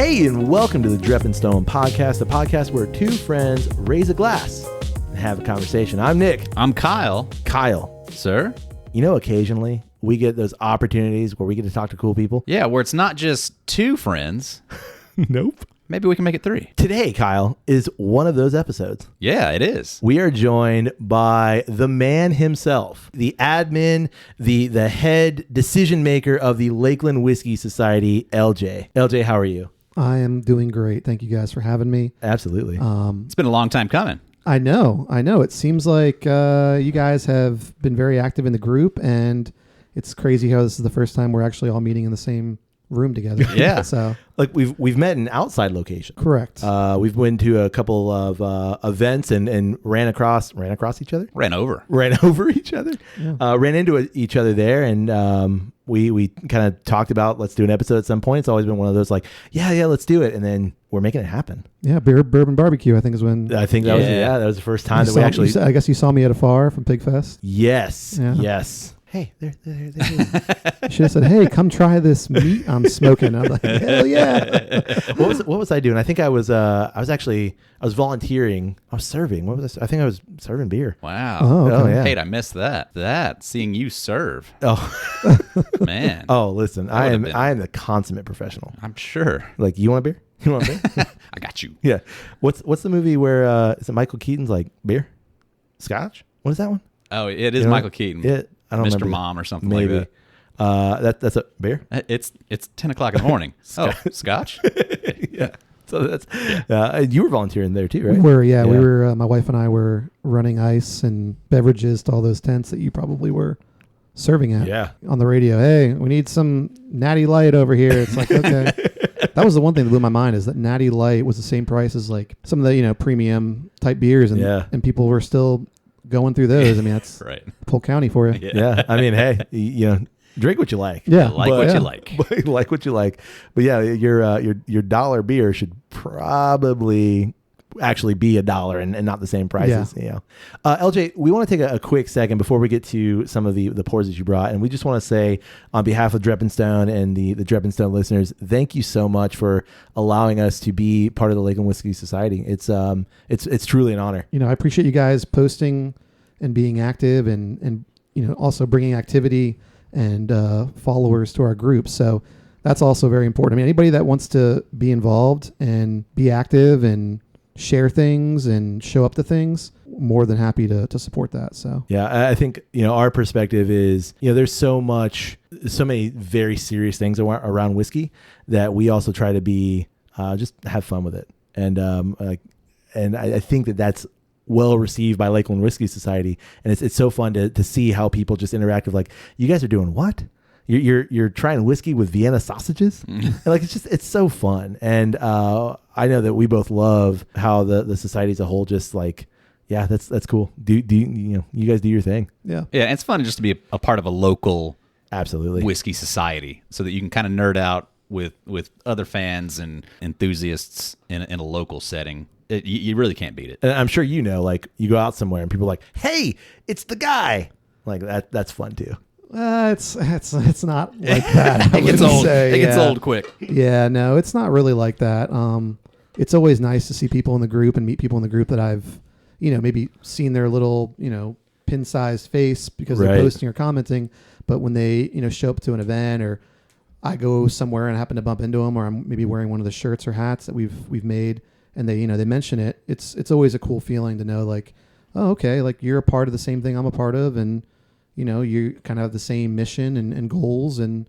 Hey, and welcome to the Drep and Stone podcast, the podcast where two friends raise a glass and have a conversation. I'm Nick. I'm Kyle. Kyle. Sir? You know, occasionally we get those opportunities where we get to talk to cool people. Yeah, where it's not just two friends. Nope. Maybe we can make it three. Today, Kyle, is one of those episodes. Yeah, it is. We are joined by the man himself, the admin, the head decision maker of the Lakeland Whiskey Society, LJ. LJ, how are you? I am doing great. Thank you guys for having me. Absolutely. It's been a long time coming. I know. It seems like you guys have been very active in the group, and it's crazy how this is the first time we're actually all meeting in the same room together. Yeah. So Like we've met in outside location. correct. We've been to a couple of events and ran across each other. Ran over. Ran over each other. Yeah. Ran into each other there, and we kind of talked about let's do an episode at some point. It's always been one of those like yeah, let's do it, and then we're making it happen. Yeah, bourbon barbecue. I think is when I think that was the first time that we you actually. I guess you saw me at a FAR from Pig Fest. Yes. Yeah. Yes. Hey, there. You should have said, "Hey, come try this meat I'm smoking." I'm like, "Hell yeah!" What was I doing? I think I was volunteering. I was serving. What was I think I was serving beer. Wow. Oh, okay. Oh, yeah. Hey, I missed that. Seeing you serve. Oh, Man. oh, listen, I would've am been- I am the consummate professional. I'm sure. Like, you want a beer? You want a beer? I got you. Yeah. What's the movie where is it Michael Keaton's like beer, scotch? What is that one? Oh, it is You know Michael what? Keaton. Yeah, I don't Mr. remember. Mom or something Maybe. like that. That's a beer. It's 10 o'clock in the morning. Oh, scotch? Yeah. So that's you were volunteering there too, right? We were. My wife and I were running ice and beverages to all those tents that you probably were serving at. Yeah. On the radio, hey, we need some Natty Light over here. It's like, okay. That was the one thing that blew my mind is that Natty Light was the same price as like some of the premium type beers, and people were still going through those. I mean, that's Right. Polk County for you. Yeah. I mean, hey, drink what you like. Yeah, Like what you like. But like what you like. But yeah, your dollar beer should probably actually be $1 and not the same prices. Yeah. LJ, we want to take a quick second before we get to some of the pours that you brought, and we just want to say on behalf of Drep and Stone and the Drep and Stone listeners, thank you so much for allowing us to be part of the Lakeland Whiskey Society. It's truly an honor. I appreciate you guys posting and being active and also bringing activity and followers to our group. So that's also very important. I mean, anybody that wants to be involved and be active and share things and show up to things, more than happy to support that. So yeah, I think our perspective is there's so many very serious things around whiskey that we also try to be just have fun with it, and I think that's well received by Lakeland Whiskey Society, and it's so fun to see how people just interact with like, you guys are doing what? You're trying whiskey with Vienna sausages? And like it's so fun, and I know that we both love how the society as a whole just like, yeah, that's cool. Do you guys do your thing? yeah. Yeah, it's fun just to be a part of a local Absolutely. whiskey society so that you can kind of nerd out with other fans and enthusiasts in a local setting. You really can't beat it. And I'm sure like you go out somewhere and people are like, hey, it's the guy. Like that's fun too. It's not like that. It gets old. It gets old quick. Yeah, no, it's not really like that. It's always nice to see people in the group and meet people in the group that I've, maybe seen their little, pin-sized face because they're Right. posting or commenting. But when they, show up to an event or I go somewhere and I happen to bump into them, or I'm maybe wearing one of the shirts or hats that we've made, and they, they mention it, it's always a cool feeling to know like, oh, okay, like you're a part of the same thing I'm a part of, and you kind of have the same mission and goals and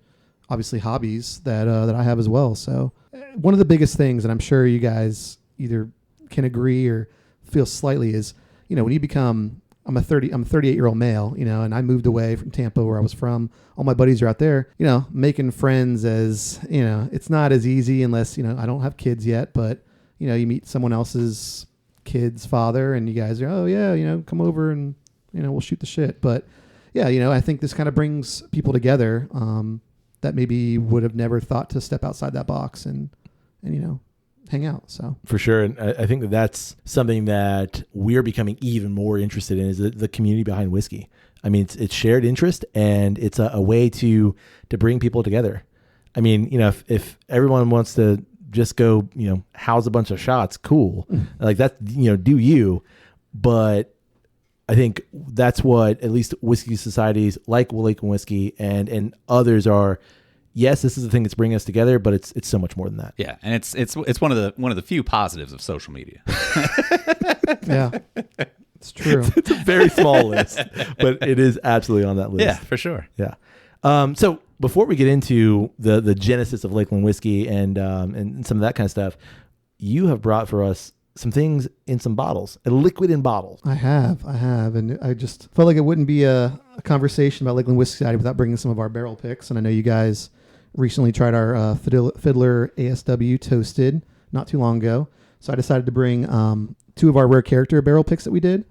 obviously hobbies that I have as well. So one of the biggest things, and I'm sure you guys either can agree or feel slightly, is, when you become, I'm a 38-year-old male, and I moved away from Tampa where I was from. All my buddies are out there, making friends as, it's not as easy unless, I don't have kids yet, but, you meet someone else's kid's father and you guys are, oh yeah, come over and, we'll shoot the shit. But yeah, I think this kind of brings people together that maybe would have never thought to step outside that box and hang out. So For sure. And I think that's something that we're becoming even more interested in is the community behind whiskey. I mean, it's shared interest, and it's a way to bring people together. I mean, if everyone wants to just go, house a bunch of shots. Cool. Like that, do you, but I think that's what at least whiskey societies like Lakeland Whiskey and others are. Yes, this is the thing that's bringing us together, but it's so much more than that. Yeah, and it's one of the few positives of social media. Yeah, it's true. It's a very small list, but it is absolutely on that list. Yeah, for sure. Yeah. So before we get into the genesis of Lakeland Whiskey and some of that kind of stuff, you have brought for us some things in some bottles, a liquid in bottles. I have, and I just felt like it wouldn't be a conversation about Lakeland Whiskey Society without bringing some of our barrel picks. And I know you guys recently tried our Fiddler ASW Toasted not too long ago, so I decided to bring 2 of our rare character barrel picks that we did.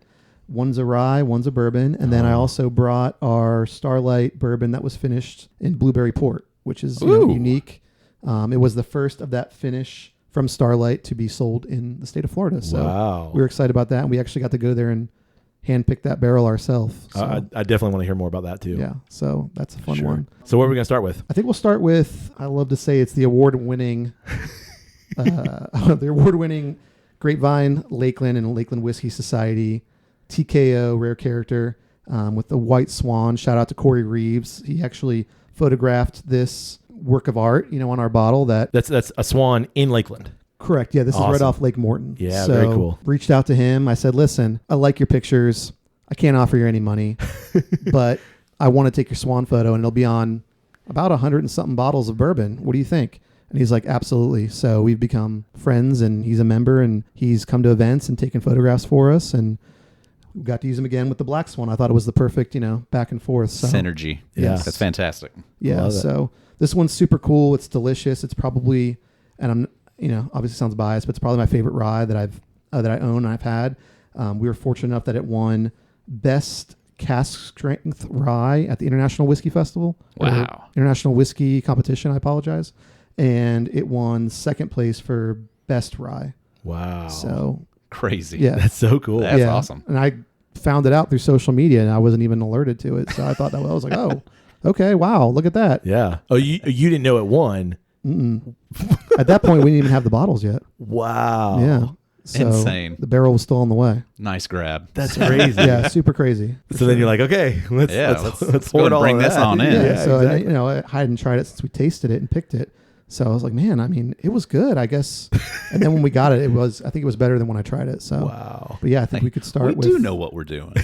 One's a rye, one's a bourbon, and then I also brought our Starlight bourbon that was finished in blueberry port, which is unique. It was the first of that finish from Starlight to be sold in the state of Florida. So we were excited about that, and we actually got to go there and handpick that barrel ourselves. So, I definitely want to hear more about that too. yeah, so that's a fun one. So what are we going to start with? I think we'll start with, I love to say it's the award-winning Grapevine, Lakeland, and Lakeland Whiskey Society TKO rare character with the white swan. Shout out to Corey Reeves. He actually photographed this work of art, on our bottle. That's a swan in Lakeland. Correct. Yeah, this is right off Lake Morton. Yeah, so very cool. Reached out to him. I said, listen, I like your pictures. I can't offer you any money, but I want to take your swan photo, and it'll be on about 100 and something bottles of bourbon. What do you think? And he's like, absolutely. So we've become friends, and he's a member, and he's come to events and taken photographs for us, and we got to use him again with the black swan. I thought it was the perfect, back and forth. So, synergy. Yeah. That's fantastic. Yeah. So this one's super cool. It's delicious. It's probably, and I'm, obviously sounds biased, but it's probably my favorite rye that I own and I've had. We were fortunate enough that it won Best Cask Strength Rye at the International Whiskey Festival. Wow. International Whiskey Competition, I apologize. And it won second place for Best Rye. Wow. So crazy. Yeah. That's so cool. That's awesome. And I found it out through social media, and I wasn't even alerted to it. So I thought that I was like, oh, okay, wow, look at that. Yeah. Oh, you didn't know it won. Mm-mm. At that point, we didn't even have the bottles yet. Wow. Yeah. So Insane. The barrel was still on the way. Nice grab. That's crazy. Yeah, super crazy. So then you're like, okay, let's go and bring all this that. on in. Yeah. So exactly. I hadn't tried it since we tasted it and picked it. So I was like, man, I mean, it was good, I guess. And then when we got it, I think it was better than when I tried it. So Wow. But yeah, I think we could start with. We do know what we're doing.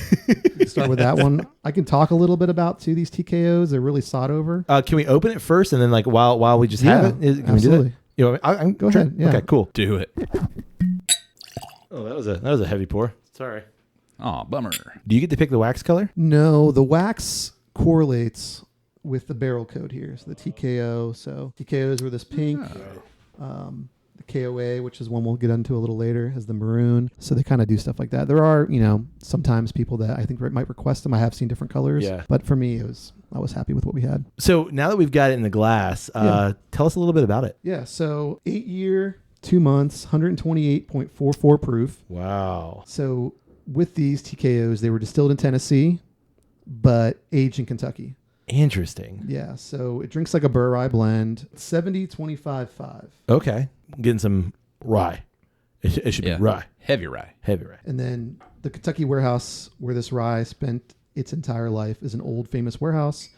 Start with that one. I can talk a little bit about these TKOs. They're really sought over. Can we open it first and then while we just have it? Can absolutely. we do that? Go ahead. Yeah. Okay, cool. Do it. Oh, that was a heavy pour. Sorry. Oh, bummer. Do you get to pick the wax color? No, the wax correlates with the barrel code here. So the TKO. So TKOs were this pink. The KOA, which is one we'll get into a little later, is the maroon. So they kind of do stuff like that. There are, sometimes people that I think might request them. I have seen different colors. Yeah. But for me, I was happy with what we had. So now that we've got it in the glass, tell us a little bit about it. Yeah. So 8 year, 2 months, 128.44 proof. Wow. So with these TKOs, they were distilled in Tennessee, but aged in Kentucky. Interesting. Yeah, so it drinks like a burr rye blend. 70-25-5. Okay. Getting some rye. It should be rye. Heavy rye. Heavy rye. And then the Kentucky warehouse where this rye spent its entire life is an old famous warehouse,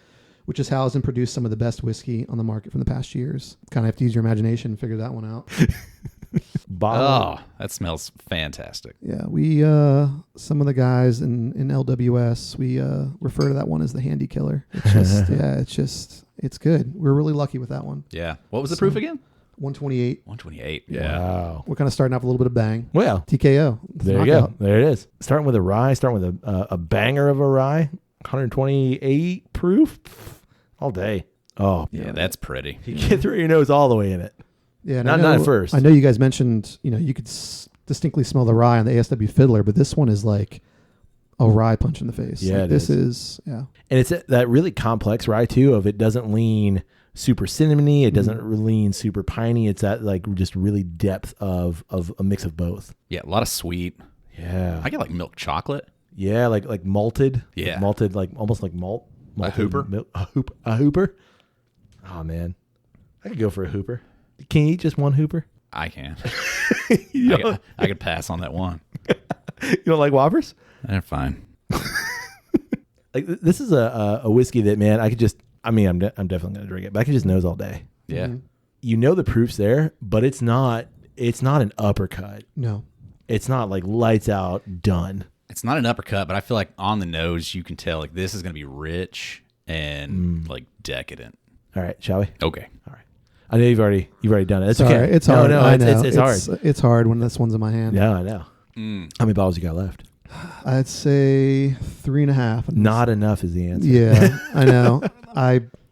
which has housed and produced some of the best whiskey on the market from the past years. Kind of have to use your imagination and figure that one out. Oh, that smells fantastic. Yeah, we some of the guys in LWS, we refer to that one as the handy killer. It's just it's good. We're really lucky with that one. Yeah. What was the proof again? 128. 128. Yeah. Wow. We're kind of starting off with a little bit of bang. Well, TKO. there you go. There it is. Starting with a rye, starting with a banger of a rye, 128 proof all day. Oh, Yeah, that's pretty. you get through your nose all the way in it. Yeah, and Not at first. I know you guys mentioned, you could distinctly smell the rye on the ASW Fiddler, but this one is like a rye punch in the face. Yeah, like this is. And it's that really complex rye too. Of it doesn't lean super cinnamony, it doesn't lean super piney. It's that like just really depth of a mix of both. Yeah, a lot of sweet. Yeah, I get like milk chocolate. yeah, like malted. Yeah. malted, like almost like malt. Malted hooper? A hooper. Oh man, I could go for a hooper. Can you eat just one hooper? I can. You I could pass on that one. don't like Whoppers? They're fine. Like this is a whiskey that, man, I could just. I mean, I'm definitely gonna drink it, but I could just nose all day. Yeah. Mm-hmm. You know the proof's there, but it's not. It's not an uppercut. No. It's not like lights out done. It's not an uppercut, but I feel like on the nose you can tell like this is going to be rich and like decadent. All right, shall we? Okay. All right. I know you've already done it. It's Sorry, okay. it's hard. No, I it's, know. it's hard. It's hard when this one's in my hand. Yeah, I know. How many bottles you got left? I'd say 3.5. Not enough is the answer. Yeah, I know.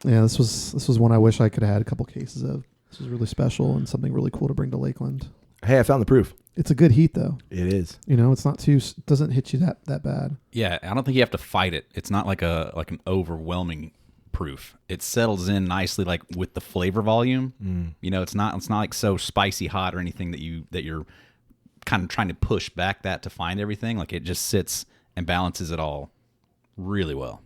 This was one I wish I could have had a couple cases of. This was really special and something really cool to bring to Lakeland. Hey, I found the proof. It's a good heat though. It is. It's not too doesn't hit you that bad. Yeah, I don't think you have to fight it. It's not like an overwhelming proof. It settles in nicely like with the flavor volume. It's not like so spicy hot or anything that you're kind of trying to push back that to find everything. Like it just sits and balances it all really well.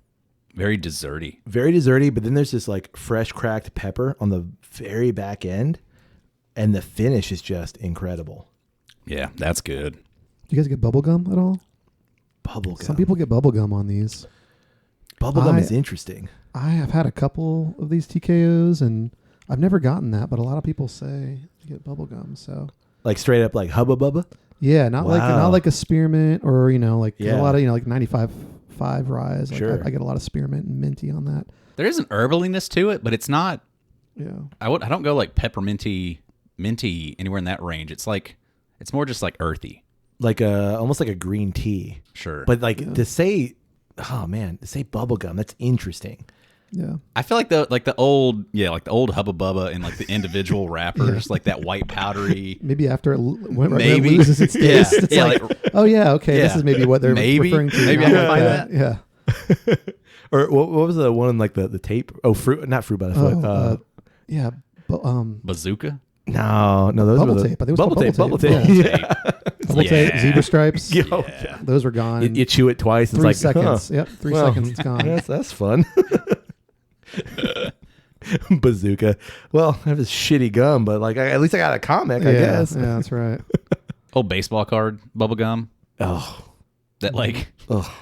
Very desserty. Very desserty, but then there's this like fresh cracked pepper on the very back end, and the finish is just incredible. Yeah, that's good. Do you guys get bubble gum at all? Bubblegum. Some people get bubble gum on these. Bubblegum is interesting. I have had a couple of these TKOs, and I've never gotten that, but a lot of people say you get bubble gum. So Like straight up like Hubba Bubba? yeah, not Wow. like a spearmint or like Yeah. a lot of like 95.5 rye. Like Sure. I get a lot of spearmint and minty on that. There is an herbaliness to it, but it's not. Yeah, I don't go like pepperminty, minty anywhere in that range. It's more just like earthy. Like almost like a green tea. Sure, But like to say bubblegum, that's interesting. yeah. I feel like the old Hubba Bubba and like the individual wrappers, like that white powdery. Maybe after it Maybe. loses its Yeah. taste, it's Yeah, like, like- oh yeah, okay, this Yeah. is maybe what they're Maybe. referring to. Maybe I can find that. Yeah. Or what was the one in like the tape? Oh, not fruit by the foot. Yeah. But, Bazooka. no, those Bubble were the tape. I think it was bubble called tape. bubble tape. Yeah. bubble tape, Yeah. zebra stripes. Yo, Those were gone. You chew it twice. It's 3 like seconds. Huh. Yep, 3 Well, seconds. It's gone. That's fun. Bazooka. Well, I have this shitty gum, but like at least I got a comic, I guess. Yeah, that's right. Old baseball card bubble gum Oh, that like oh.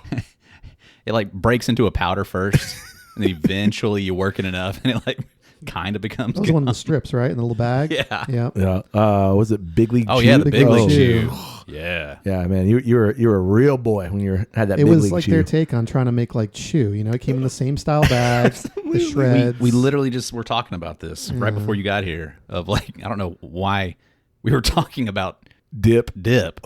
it like breaks into a powder first, and then eventually you work it enough, and it like kind of becomes. That was one of the strips, right? In the little bag. Yeah. Yeah. Yeah. Was it Big League? Oh Chew? yeah, the Big League Chew. Chew. Yeah. Yeah, man, you were a real boy when you had that. It Big was League like Chew. their take on trying to make like chew. It came in the same style bag, the shreds. We literally just were talking about this right before you got here. Of like, I don't know why we were talking about dip. dip.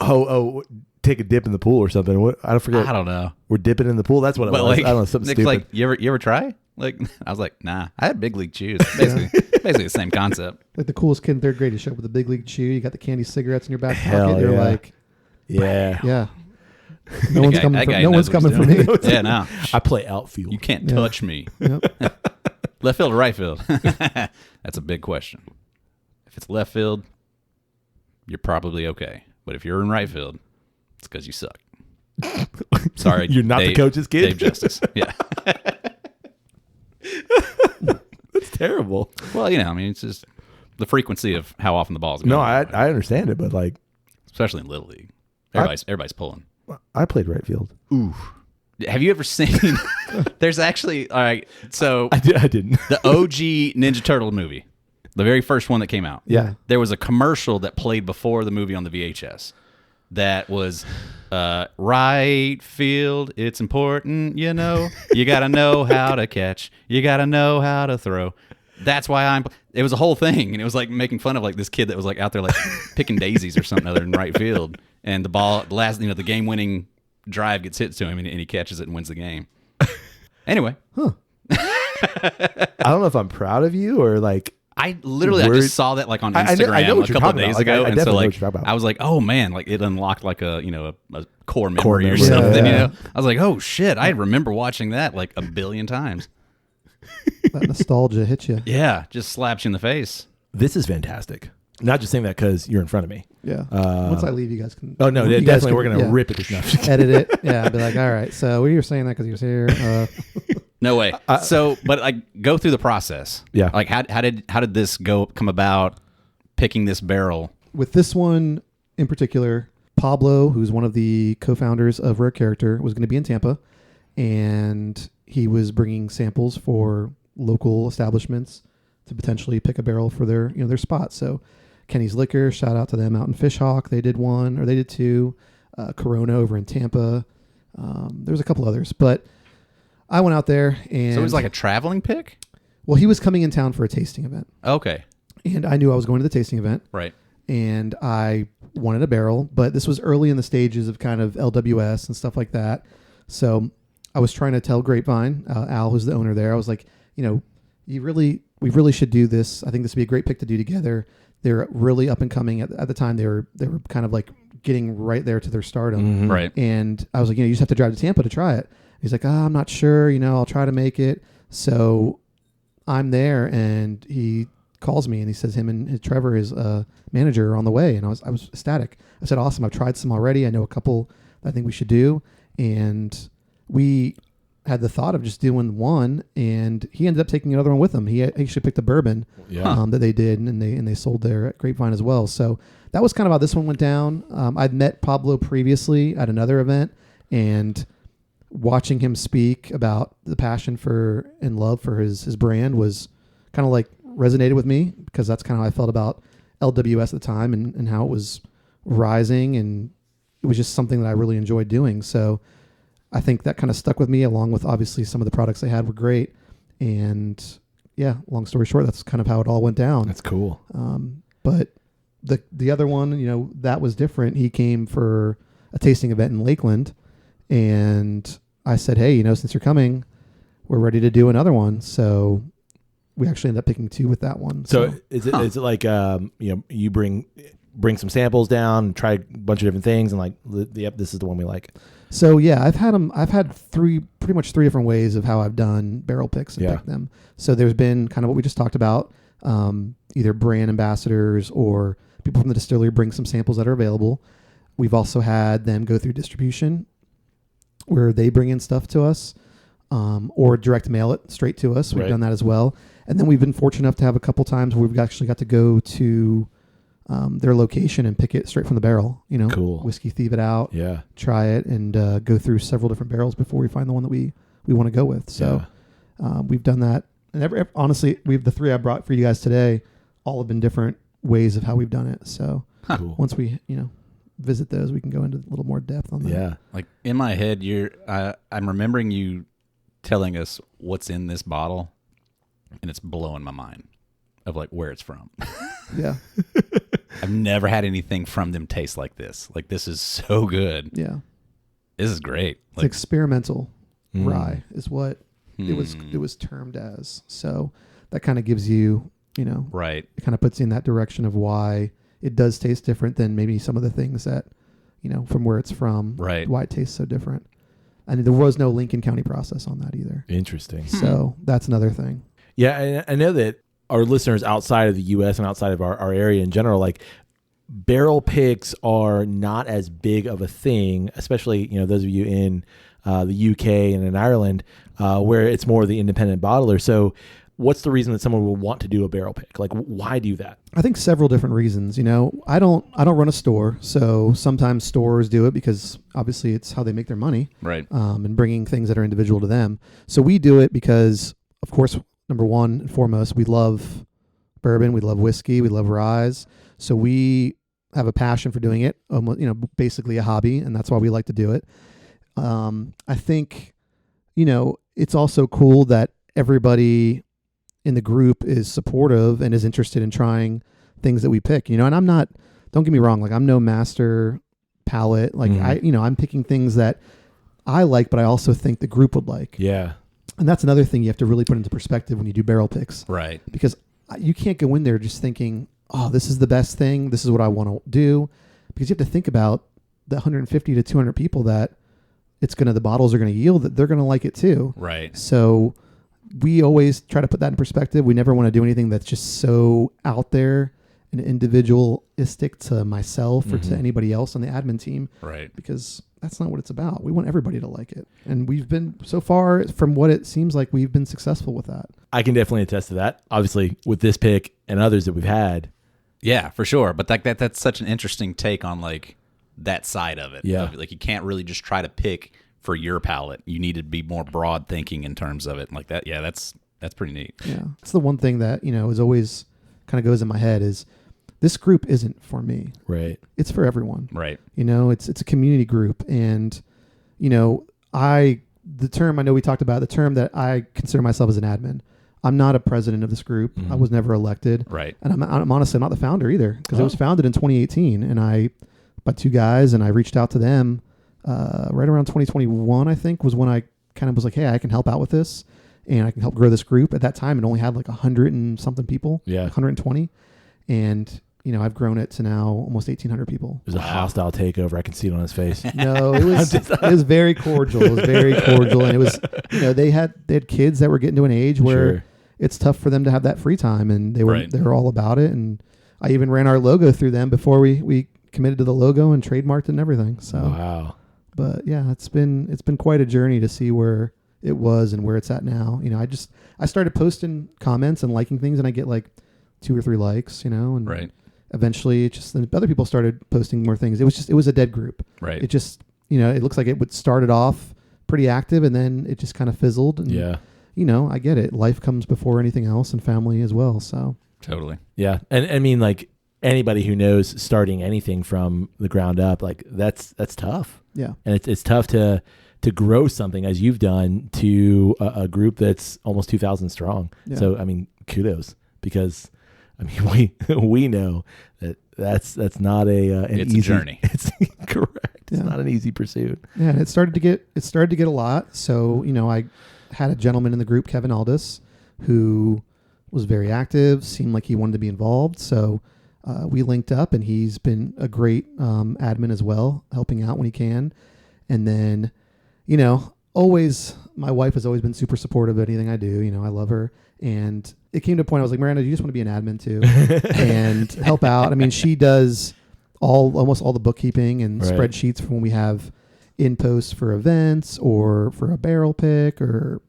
Take a dip in the pool or something. What? I forget. I don't know. We're dipping in the pool. That's what it But was. like, I don't know, something Nick's stupid. like, you ever try? Like, I was like, nah. I had Big League Chews. Basically the same concept. Like the coolest kid in 3rd grade, you show up with the Big League Chew. You got the candy cigarettes in your back Hell pocket. You're yeah. like, yeah. yeah. No one's coming. That guy No one's knows what coming he's for me. doing. Yeah, no. I play outfield. You can't Yeah. touch me. Yep. Left field or right field? That's a big question. If it's left field, you're probably okay. But if you're in right field, it's because you suck. Sorry. You're not the coach's kid? Dave Justice. Yeah. That's terrible. Well, I mean, it's just the frequency of how often the ball's going. No, I understand it, but like Especially in Little League. Everybody's pulling. I played right field. Have you ever seen... There's actually... All right, so I didn't. the OG Ninja Turtle movie, the very first one that came out. Yeah. There was a commercial that played before the movie on the VHS that was right field, it's important, you got to know how to catch, you got to know how to throw. That's why it was a whole thing, and it was like making fun of like this kid that was like out there like picking daisies or something other than right field, and the ball, the game-winning drive gets hit to him, and he catches it and wins the game. Anyway. I don't know if I'm proud of you or like I just saw that like on Instagram I know what a you're couple of talking days about. ago, I and so definitely know like what you're talking about. I was like, oh man, like it unlocked like a core memory, Core or memory. something. Yeah. I was like, oh shit, I remember watching that like a billion times. That nostalgia hits you. Yeah, just slaps you in the face. this is fantastic. Not just saying that because you're in front of me. Yeah. Once I leave, you guys can. Oh no, you guys definitely can- we're gonna yeah. rip at this now. Edit it. Yeah. Be like, all right. So we were saying that because he was here. No way. So, but like, go through the process. Yeah. Like, how did this come about? Picking this barrel with this one in particular, Pablo, who's one of the co-founders of Rare Character, was going to be in Tampa, and he was bringing samples for local establishments to potentially pick a barrel for their their spot. So Kenny's Liquor, shout out to them out in Fishhawk. They did one, or they did two. Corona over in Tampa. There's a couple others, but I went out there and... So it was like a traveling pick? Well, he was coming in town for a tasting event. Okay. And I knew I was going to the tasting event. Right. And I wanted a barrel, but this was early in the stages of kind of LWS and stuff like that. So I was trying to tell Grapevine, Al, who's the owner there, I was like, we really should do this. I think this would be a great pick to do together. They're really up and coming. At the time, they were kind of like getting right there to their stardom. Mm-hmm. Right. And I was like, you just have to drive to Tampa to try it. He's like, I'm not sure, I'll try to make it. So I'm there, and he calls me and he says him and Trevor, his manager, are on the way. And I was ecstatic. I said, awesome. I've tried some already. I know a couple that I think we should do. And we had the thought of just doing one, and he ended up taking another one with him. He actually picked a bourbon that they did, and they sold there at Grapevine as well. So that was kind of how this one went down. I'd met Pablo previously at another event, and watching him speak about the passion for and love for his brand was kind of like resonated with me, because that's kind of how I felt about LWS at the time and how it was rising, and it was just something that I really enjoyed doing. So I think that kind of stuck with me, along with obviously some of the products they had were great. And yeah, long story short, that's kind of how it all went down. That's cool. But the other one, that was different. He came for a tasting event in Lakeland, and I said, hey, since you're coming, we're ready to do another one. So we actually ended up picking two with that one. So is it like, you bring some samples down, try a bunch of different things, and like, yep, this is the one we like. So yeah, I've had pretty much three different ways of how I've done barrel picks and picked them. So there's been kind of what we just talked about, either brand ambassadors or people from the distillery bring some samples that are available. We've also had them go through distribution, where they bring in stuff to us, or direct mail it straight to us. We've done that as well. And then we've been fortunate enough to have a couple times where we've actually got to go to their location and pick it straight from the barrel. Cool. Whiskey thieve it out, try it, and go through several different barrels before we find the one that we want to go with. So we've done that. And honestly, the three I brought for you guys today all have been different ways of how we've done it. So once we, visit those, we can go into a little more depth on that. Yeah. Like in my head, I'm remembering you telling us what's in this bottle, and it's blowing my mind of like where it's from. Yeah. I've never had anything from them taste like this. Like, this is so good. Yeah. This is great. It's experimental rye is what it was termed as. So that kind of gives you, right. It kind of puts you in that direction of why it does taste different than maybe some of the things that, from where it's from, right. Why it tastes so different. And there was no Lincoln County process on that either. Interesting. So that's another thing. Yeah. I know that our listeners outside of the U.S. and outside of our area in general, like, barrel picks are not as big of a thing, especially, those of you in the UK and in Ireland, where it's more the independent bottler. So what's the reason that someone will want to do a barrel pick? Like, why do that? I think several different reasons. I don't run a store, so sometimes stores do it because obviously it's how they make their money, right? And bringing things that are individual to them. So we do it because, of course, number one and foremost, we love bourbon, we love whiskey, we love rye. So we have a passion for doing it, basically a hobby, and that's why we like to do it. I think, it's also cool that everybody in the group is supportive and is interested in trying things that we pick, and don't get me wrong, like, I'm no master palate. Like, I'm picking things that I like, but I also think the group would like. Yeah. And that's another thing you have to really put into perspective when you do barrel picks. Right. Because you can't go in there just thinking, oh, this is the best thing, this is what I want to do. Because you have to think about the 150 to 200 people that the bottles are going to yield, that they're going to like it too. Right. So we always try to put that in perspective. We never want to do anything that's just so out there and individualistic to myself or to anybody else on the admin team. Right. Because that's not what it's about. We want everybody to like it. And we've been, so far, from what it seems like, we've been successful with that. I can definitely attest to that. Obviously, with this pick and others that we've had, Yeah, for sure. But that's such an interesting take on like that side of it. Yeah. Like you can't really just try to pick for your palate. You need to be more broad thinking in terms of it. Like that. Yeah, that's pretty neat. Yeah. It's the one thing that, is always kind of goes in my head is this group isn't for me. Right. It's for everyone. Right. It's a community group. And, the term I know we talked about, the term that I consider myself as an admin. I'm not a president of this group. Mm-hmm. I was never elected. Right. And I'm honestly not the founder either, because it was founded in 2018 and by two guys, and I reached out to them right around 2021, I think, was when I kind of was like, hey, I can help out with this and I can help grow this group. At that time, it only had like 100 and something people, 120. And, I've grown it to now almost 1,800 people. It was a hostile takeover. I can see it on his face. No, it was very cordial. It was very cordial. And it was, they had kids that were getting to an age where it's tough for them to have that free time, and they were all about it. And I even ran our logo through them before we committed to the logo and trademarked it and everything. So, wow. But yeah, it's been quite a journey to see where it was and where it's at now. I started posting comments and liking things, and I get like 2 or 3 likes, and Right. eventually then other people started posting more things. It was a dead group. Right. It just, it looks like it started off pretty active and then it just kind of fizzled. And, Yeah. I get it. Life comes before anything else, and family as well. So Totally. Yeah. And I mean, like, anybody who knows starting anything from the ground up, like that's tough. yeah, And it's tough to grow something as you've done to a group that's almost 2,000 strong. Yeah. So, I mean, kudos, because I mean, we know that's not an It's easy a journey. It's correct. It's Yeah. not an easy pursuit. Yeah, and it started to get a lot. So, I had a gentleman in the group, Kevin Aldis, who was very active, seemed like he wanted to be involved. So we linked up, and he's been a great admin as well, helping out when he can. And then, always, my wife has always been super supportive of anything I do. I love her. And it came to a point I was like, Miranda, you just want to be an admin too and help out. I mean, she does almost all the bookkeeping and Right. spreadsheets for when we have in posts for events or for a barrel pick or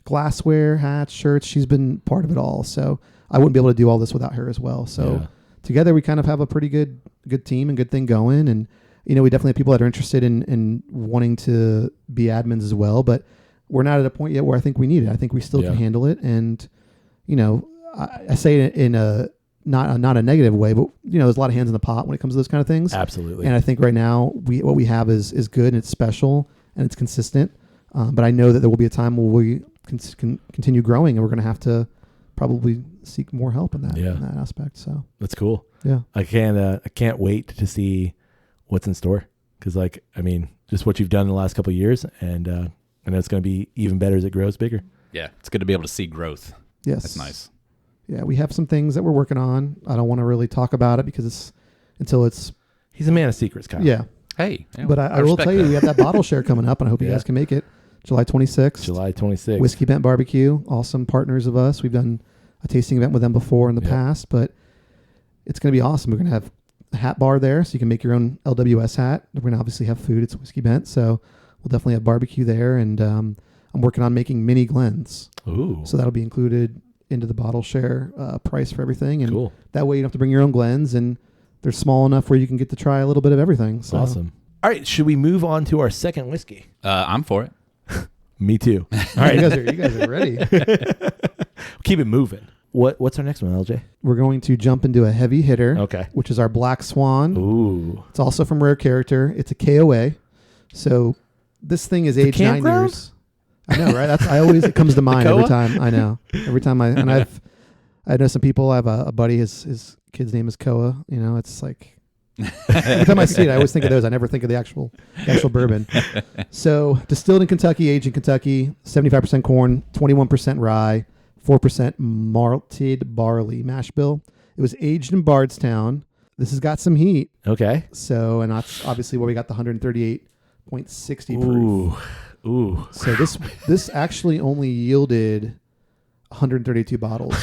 glassware, hats, shirts. She's been part of it all. So I wouldn't be able to do all this without her as well. So Yeah. together we kind of have a pretty good team and good thing going. And, we definitely have people that are interested in wanting to be admins as well, but we're not at a point yet where I think we need it. I think we still can handle it. And, I say it in a not a negative way, but there's a lot of hands in the pot when it comes to those kind of things. Absolutely. And I think right now what we have is good, and it's special and it's consistent. But I know that there will be a time where we can continue growing, and we're going to have to probably seek more help in that aspect. So That's cool. yeah, I can't wait to see what's in store, because just what you've done in the last couple of years, and I know it's going to be even better as it grows bigger. Yeah. It's good to be able to see growth. yes, That's nice. Yeah, we have some things that we're working on. I don't want to really talk about it because until it's He's a man of secrets, Kyle. yeah. Hey. But I will respect tell you, that. we have that bottle share coming up, and I hope you Yeah. guys can make it. July 26th. July 26th. Whiskey Bent Barbecue, awesome partners of us. We've done a tasting event with them before in the Yep. past, but it's going to be awesome. We're going to have a hat bar there, so you can make your own LWS hat. We're going to obviously have food. It's Whiskey Bent, so we'll definitely have barbecue there. And I'm working on making mini Glens, Ooh. so that'll be included into the bottle share price for everything. And Cool. that way you don't have to bring your own Glens, and they're small enough where you can get to try a little bit of everything. So. Awesome. All right. Should we move on to our second whiskey? I'm for it. Me too. All right, you guys are ready. Keep it moving. What's our next one, LJ? We're going to jump into a heavy hitter, Okay. which is our Black Swan. Ooh. It's also from Rare Character. It's a KOA. So this thing is aged 9 campground? years. I know, right? It comes to mind every Koa? time. I know. Every time I know some people. I have a buddy. His kid's name is Koa. It's like every time I see it, I always think of those. I never think of the actual bourbon. So distilled in Kentucky, aged in Kentucky, 75% corn, 21% rye, 4% malted barley mash bill. It was aged in Bardstown. This has got some heat. Okay. So, and that's obviously where we got the 138.60 proof. Ooh. So this actually only yielded 132 bottles.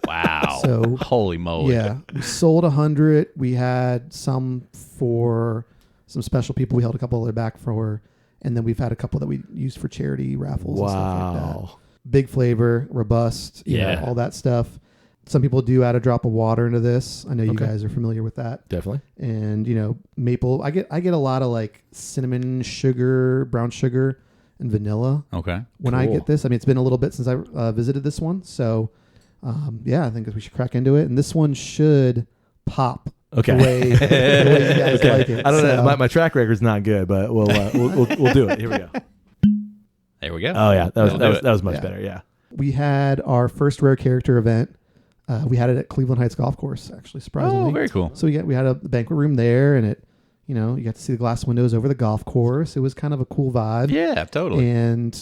Wow. So Holy moly. yeah, we sold 100. We had some for some special people. We held a couple other back for, and then we've had a couple that we used for charity raffles and stuff like that. Wow. Big flavor, robust, Yeah. all that stuff. Some people do add a drop of water into this. I know you Okay. guys are familiar with that. Definitely. And maple. I get a lot of like cinnamon sugar, brown sugar, and vanilla Okay. when I Cool. get this. I mean, it's been a little bit since I visited this one, so I think we should crack into it. And this one should pop Okay. the way you guys Okay. like it. I don't know. So- My track record's not good, but we'll do it. Here we go. There we go. Oh yeah, That'll do it. that was much Yeah. better. Yeah. We had our first rare character event. We had it at Cleveland Heights Golf Course, actually, surprisingly. Oh, very cool. So we had a banquet room there, and you got to see the glass windows over the golf course. It was kind of a cool vibe. Yeah, totally. And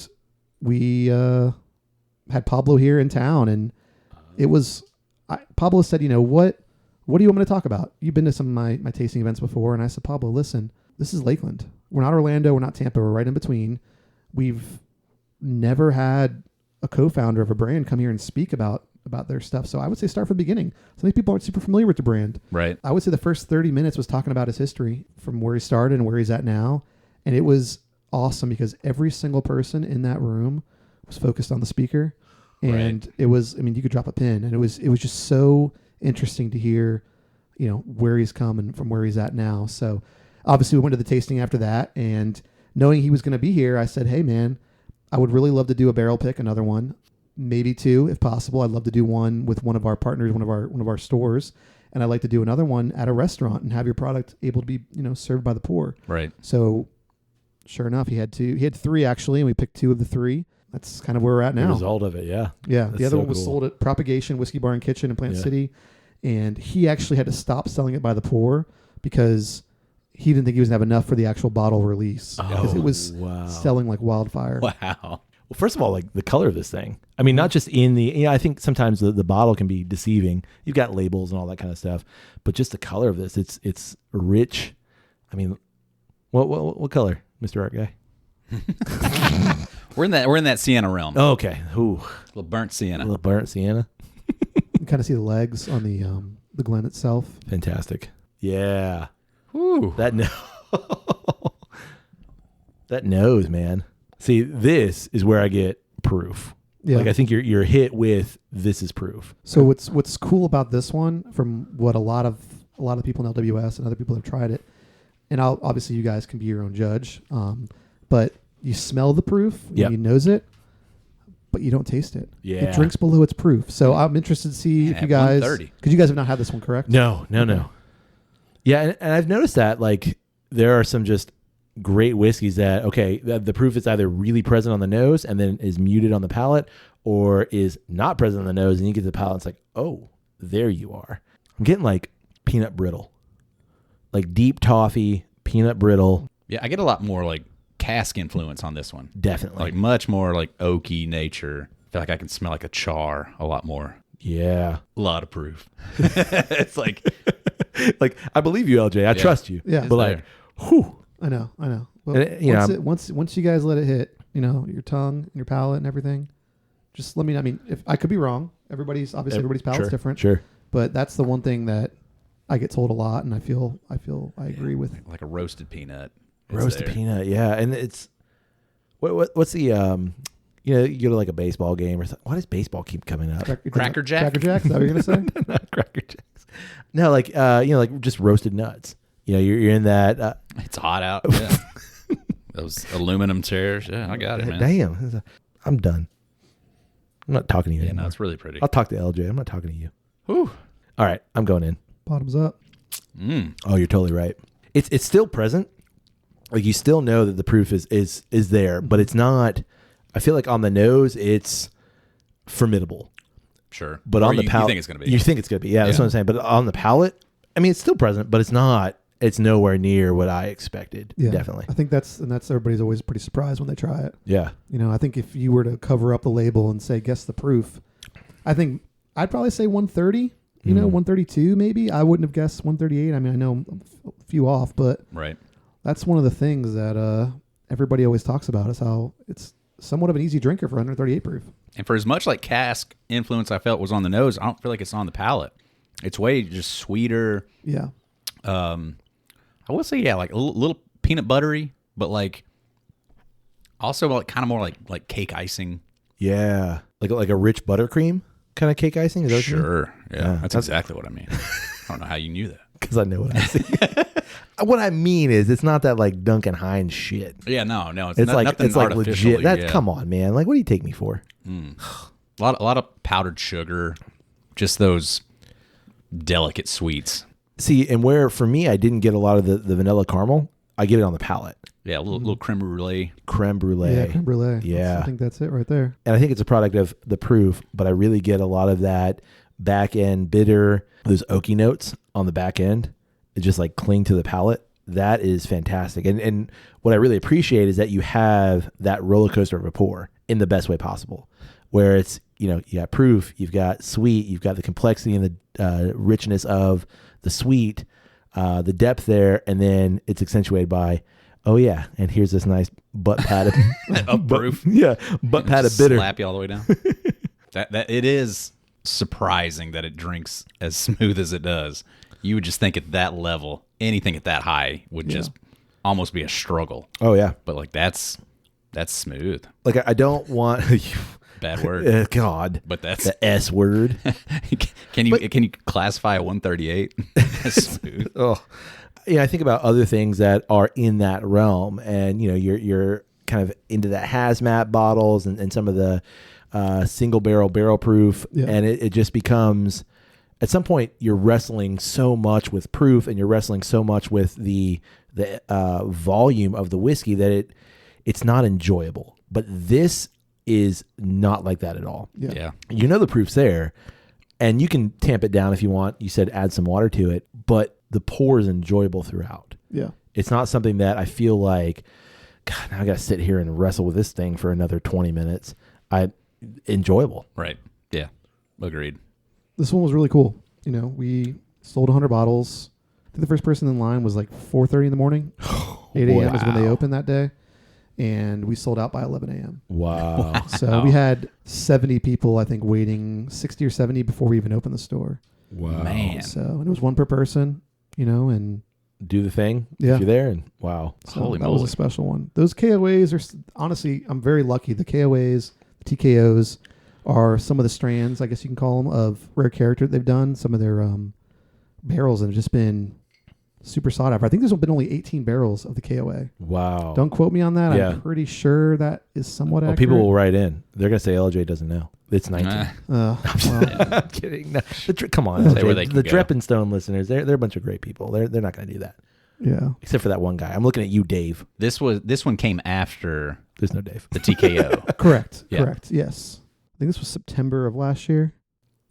we had Pablo here in town, and it was Pablo said, what do you want me to talk about? You've been to some of my tasting events before, and I said, Pablo, listen, this is Lakeland. We're not Orlando, we're not Tampa, we're right in between. We've never had a co-founder of a brand come here and speak about their stuff. So I would say start from the beginning. Some of these people aren't super familiar with the brand. Right. I would say the first 30 minutes was talking about his history from where he started and where he's at now. And it was awesome because every single person in that room was focused on the speaker. And it was, you could drop a pin, and it was just so interesting to hear, where he's come and from where he's at now. So obviously we went to the tasting after that, and knowing he was going to be here, I said, hey man, I would really love to do a barrel pick, another one, maybe two if possible. I'd love to do one with one of our partners, one of our stores, and I'd like to do another one at a restaurant and have your product able to be served by the pour. Right. So sure enough, he had three actually, and we picked two of the three. That's kind of where we're at The now. result of it, yeah. Yeah, That's the other so one was cool. sold at Propagation Whiskey Bar and Kitchen in Plant Yeah. City, and he actually had to stop selling it by the pour because he didn't think he was going to have enough for the actual bottle release because it was wow. selling like wildfire. Wow. Well, first of all, like the color of this thing. I mean, not just in the. I think sometimes the bottle can be deceiving. You've got labels and all that kind of stuff, but just the color of this, it's rich. I mean, what color, Mr. Art Guy? We're in that sienna realm. Oh, okay. Ooh, A little burnt a sienna. little burnt sienna. You kind of see the legs on the Glen itself. Fantastic. Yeah. Woo. That that nose, man. See, this is where I get proof. Yeah. Like I think you're hit with this is proof. So what's cool about this one, from what a lot of people in LWS and other people have tried it, and obviously you guys can be your own judge, but you smell the proof, Yep. you nose it, but you don't taste it. Yeah. It drinks below its proof. So I'm interested to see if at you guys, 130. because you guys have not had this one, correct? No. Yeah, and I've noticed that like there are some just great whiskeys that the proof is either really present on the nose and then is muted on the palate, or is not present on the nose and you get to the palate and it's like, oh, there you are. I'm getting like peanut brittle, like deep toffee peanut brittle. Yeah, I get a lot more like cask influence on this one. Definitely. Like much more like oaky nature. I feel like I can smell like a char a lot more. Yeah. A lot of proof. It's like Like I believe you, LJ. I trust you. Yeah. But like, whew. I know. Well, And, once you guys let it hit, your tongue and your palate and everything, just let me know. I mean, if I could be wrong, everybody's palate's Sure, different. Sure. But that's the one thing that I get told a lot, and I feel I agree with. like a roasted peanut. It's Roasted there. peanut, yeah. And it's what's the you go to like a baseball game or something. Why does baseball keep coming up? Cracker Jack? Cracker Jack? Is that what you're gonna say? Not Cracker Jacks. No, like like just roasted nuts. You're in that. It's hot out. Yeah. Those aluminum chairs. Yeah, I got it, man. Damn, I'm done. I'm not talking to you Yeah, anymore. no, it's really pretty. I'll talk to LJ. I'm not talking to you. Whew. All right, I'm going in. Bottoms up. Oh, you're totally right. It's still present. Like you still know that the proof is there, but it's not. I feel like on the nose it's formidable, Sure. but Or on the palate, you think it's going to be. You think it's going to be? Yeah, that's Yeah. what I'm saying. But on the palate, I mean, it's still present, but it's not. It's nowhere near what I expected. Yeah, Definitely. I think that's everybody's always pretty surprised when they try it. Yeah. I think if you were to cover up the label and say guess the proof, I think I'd probably say 130. 132 maybe. I wouldn't have guessed 138. I mean, I know I'm a few off, but Right. that's one of the things that everybody always talks about is how it's somewhat of an easy drinker for 138 proof. And for as much like cask influence I felt was on the nose, I don't feel like it's on the palate. It's way just sweeter. Yeah. I will say, yeah, like a little peanut buttery, but like also like kind of more like cake icing. Yeah. Like a rich buttercream kind of cake icing? Is that what you mean? Sure. Yeah, that's exactly what I mean. I don't know how you knew that. Because I know what I see. What I mean is, it's not that like Duncan Hines shit. Yeah, no, It's like nothing artificially, legit. That yeah. come on, man. Like, what do you take me for? A lot of powdered sugar, just those delicate sweets. See, and where for me, I didn't get a lot of the vanilla caramel. I get it on the palate. Yeah, a little creme brulee. Creme brulee. Yeah, creme brulee. Yeah. I think that's it right there. And I think it's a product of the proof, but I really get a lot of that back end bitter, those oaky notes on the back end. It just like cling to the palate. That is fantastic. And what I really appreciate is that you have that roller coaster of a pour in the best way possible, where it's, you got proof, you've got sweet, you've got the complexity and the richness of the sweet, the depth there, and then it's accentuated by, oh yeah, and here's this nice butt padded Of proof. butt padded Just bitter. slap you all the way down. that it is surprising that it drinks as smooth as it does. You would just think at that level, anything at that high would just almost be a struggle. Oh yeah, But like that's smooth. like I don't want Bad word. God, But that's the S word. can you classify a 138 as smooth? Oh, yeah. I think about other things that are in that realm, and you're kind of into that hazmat bottles and some of the single barrel proof, and it just becomes, at some point, you're wrestling so much with proof, and you're wrestling so much with the volume of the whiskey that it's not enjoyable. But this is not like that at all. Yeah. The proof's there, and you can tamp it down if you want. You said add some water to it, but the pour is enjoyable throughout. Yeah. It's not something that I feel like, God, now I got to sit here and wrestle with this thing for another 20 minutes. Enjoyable. Right. Yeah. Agreed. This one was really cool. We sold 100 bottles. I think the first person in line was like 4:30 in the morning. 8 a.m. is when they opened that day. And we sold out by 11 a.m. Wow. So we had 70 people, I think, waiting 60 or 70 before we even opened the store. Wow. Man. So, and it was one per person, and Do the thing Yeah. if you're there, and wow. so Holy that was a moly. special one. Those KOAs are, honestly, I'm very lucky. The KOAs, the TKOs are some of the strands, I guess you can call them, of rare character they've done. Some of their barrels have just been super sought after. I think there's been only 18 barrels of the KOA. Wow. Don't quote me on that. Yeah. I'm pretty sure that is somewhat Well, accurate. people will write in. They're going to say LJ doesn't know. It's 19. Nah. Well, I'm kidding. No, come on. Say LJ. where they can The go. Dreppenstone listeners, they're a bunch of great people. They're not going to do that. yeah. Except for that one guy. I'm looking at you, Dave. This one came after There's no Dave. the TKO. Correct. Yeah. Correct. Yes. I think this was September of last year.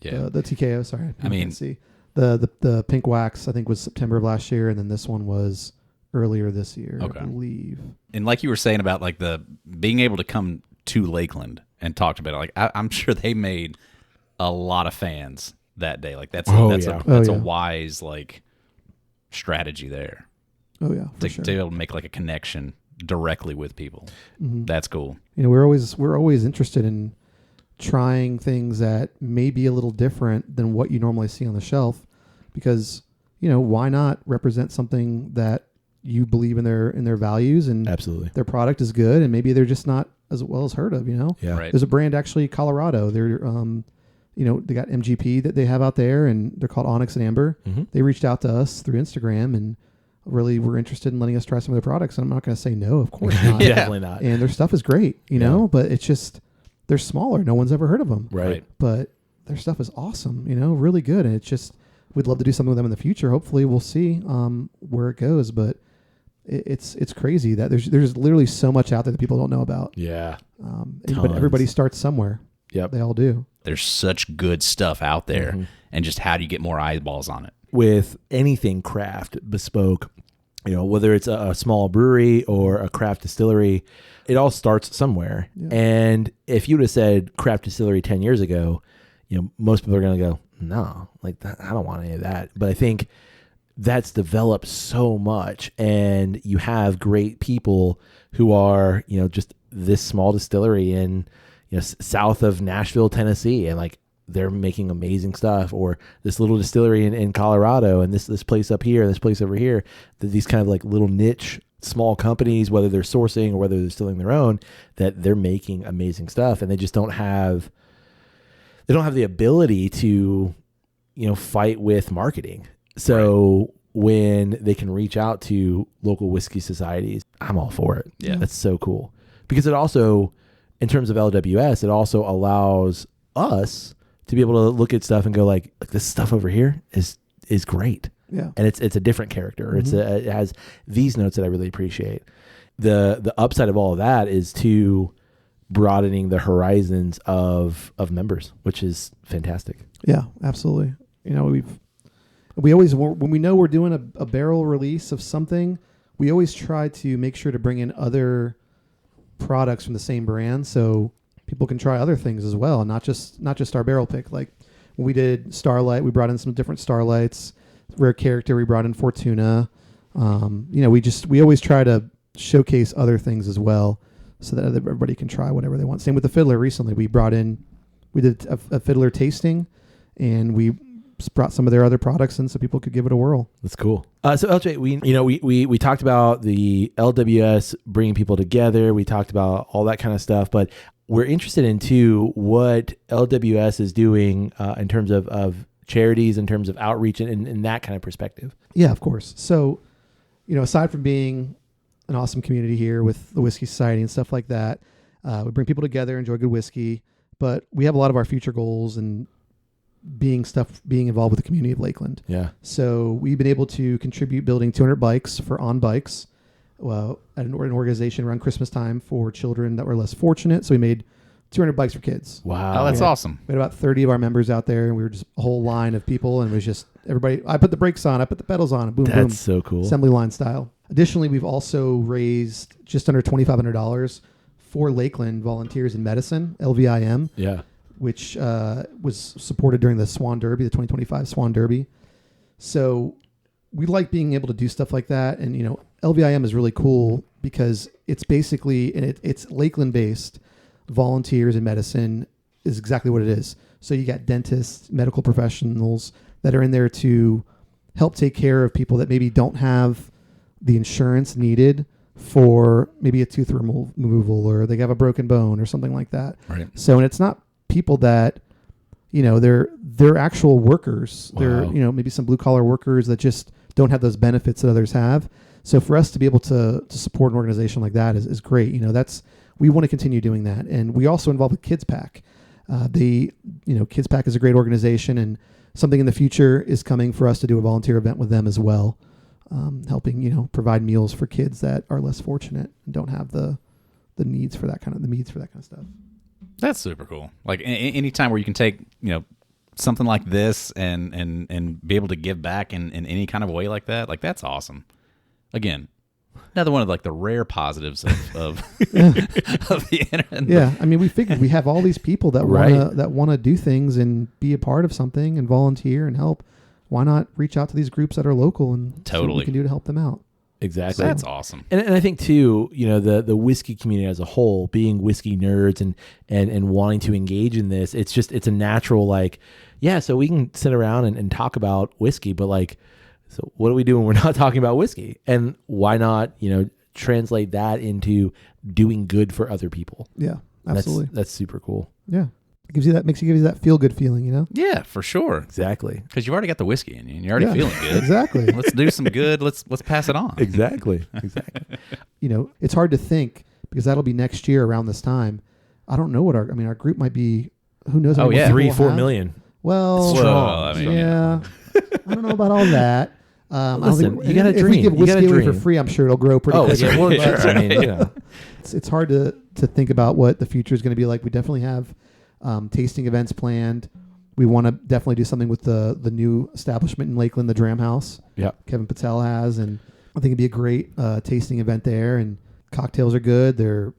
Yeah. The TKO. Sorry. I mean- can't see the pink wax. I think was September of last year, and then this one was earlier this year. Okay. I believe. And like you were saying about like the being able to come to Lakeland and talk about it, like I'm sure they made a lot of fans that day. Like that's Oh, that's yeah. a Oh, yeah. wise like strategy there Oh yeah, for to, sure. to be able to make like a connection directly with people. Mhm. That's cool. We're always interested in trying things that may be a little different than what you normally see on the shelf, because why not represent something that you believe in their values, and Absolutely. their product is good, and maybe they're just not as well as heard of. Yeah. Right. There's a brand actually, Colorado. They're they got MGP that they have out there, and they're called Onyx and Amber. Mhm. They reached out to us through Instagram and really were interested in letting us try some of their products. And I'm not going to say no, of course not. Yeah. Definitely not. And their stuff is great, but it's just they're smaller. No one's ever heard of them, Right. but their stuff is awesome. Really good. And it's just we'd love to do something with them in the future. Hopefully, we'll see where it goes. But it's crazy that there's literally so much out there that people don't know about. Yeah. But Tons. everybody starts somewhere. Yep. They all do. There's such good stuff out there, Mhm. and just how do you get more eyeballs on it? With anything craft, bespoke, whether it's a small brewery or a craft distillery, it all starts somewhere. Yeah. And if you would have said craft distillery 10 years ago, most people are going to go, no, like that, I don't want any of that. But I think that's developed so much, and you have great people who are, just this small distillery in, south of Nashville, Tennessee, and like they're making amazing stuff, or this little distillery in Colorado, and this place up here, this place over here, these kind of like little niche small companies, whether they're sourcing or whether they're distilling their own, that they're making amazing stuff, and they just don't have they don't have the ability to, fight with marketing. So when they can reach out to local whiskey societies, I'm all for it. Yeah. That's so cool. Because it also, in terms of LWS, it also allows us to be able to look at stuff and go like this stuff over here is great. Yeah. And it's a different character. It has these notes that I really appreciate. The upside of all of that is to broadening the horizons of members, which is fantastic. Yeah, absolutely. We always, when we know we're doing a barrel release of something, we always try to make sure to bring in other products from the same brand so people can try other things as well, not just our barrel pick. Like when we did Starlight, we brought in some different Starlights. Rare Character, we brought in Fortuna. We always try to showcase other things as well so that everybody can try whatever they want. Same with the Fiddler. Recently we did a Fiddler tasting, and we brought some of their other products in so people could give it a whirl. That's cool. So LJ, we talked about the LWS bringing people together. We talked about all that kind of stuff, but we're interested in too what LWS is doing in terms of charities, in terms of outreach, and in that kind of perspective. Yeah, of course. So, aside from being an awesome community here with the Whiskey Society and stuff like that, we bring people together, enjoy good whiskey, but we have a lot of our future goals and being involved with the community of Lakeland. Yeah. So we've been able to contribute building 200 bikes for On Bikes at an organization around Christmas time for children that were less fortunate. So we made 200 bikes for kids. Wow. Oh, that's awesome. We had about 30 of our members out there, and we were just a whole line of people, and it was just everybody. I put the brakes on, I put the pedals on, and boom, boom. That's so cool. Assembly line style. Additionally, we've also raised just under $2,500 for Lakeland Volunteers in Medicine, LVIM. Yeah. Which was supported during the Swan Derby, the 2025 Swan Derby. So we like being able to do stuff like that. And, LVIM is really cool because it's basically, and it's Lakeland-based. Volunteers in Medicine is exactly what it is. So you got dentists, medical professionals that are in there to help take care of people that maybe don't have the insurance needed for maybe a tooth removal, or they have a broken bone or something like that. Right. So, and it's not people that, they're actual workers. Wow. They're, maybe some blue collar workers that just don't have those benefits that others have. So for us to be able to support an organization like that is great. We want to continue doing that. And we also involve with Kids Pack. Kids Pack is a great organization, and something in the future is coming for us to do a volunteer event with them as well. Helping, provide meals for kids that are less fortunate and don't have the needs for that kind of stuff. That's super cool. Like any time where you can take, something like this and be able to give back in any kind of way like that, like that's awesome. Again, another one of like the rare positives of the internet. Yeah, I mean, we figured we have all these people that Right. want to do things and be a part of something and volunteer and help. Why not reach out to these groups that are local and see what Totally. we can do to help them out? Exactly. That's awesome. And I think too, the whiskey community as a whole, being whiskey nerds and wanting to engage in this, it's a natural so we can sit around and talk about whiskey, but so what do we do when we're not talking about whiskey? And why not, translate that into doing good for other people? Yeah, absolutely. That's super cool. Yeah, it gives you that feel good feeling, Yeah, for sure. Exactly. Because you've already got the whiskey in you and you're already feeling good. Exactly. Let's do some good. Let's pass it on. Exactly. It's hard to think because that'll be next year around this time. I don't know what our group might be. Who knows? Oh, yeah. 3-4 million. Well, Strong. yeah. I don't know about all that. Listen, you gotta if dream. we give You gotta whiskey away for dream. free, I'm sure it'll grow pretty Oh, quickly. yeah, well, sure. I mean, It's hard to think about what the future is going to be like. We definitely have tasting events planned. We want to definitely do something with the new establishment in Lakeland, the Dram House. Yeah. Kevin Patel has, and I think it'd be a great tasting event there. And cocktails are good. Their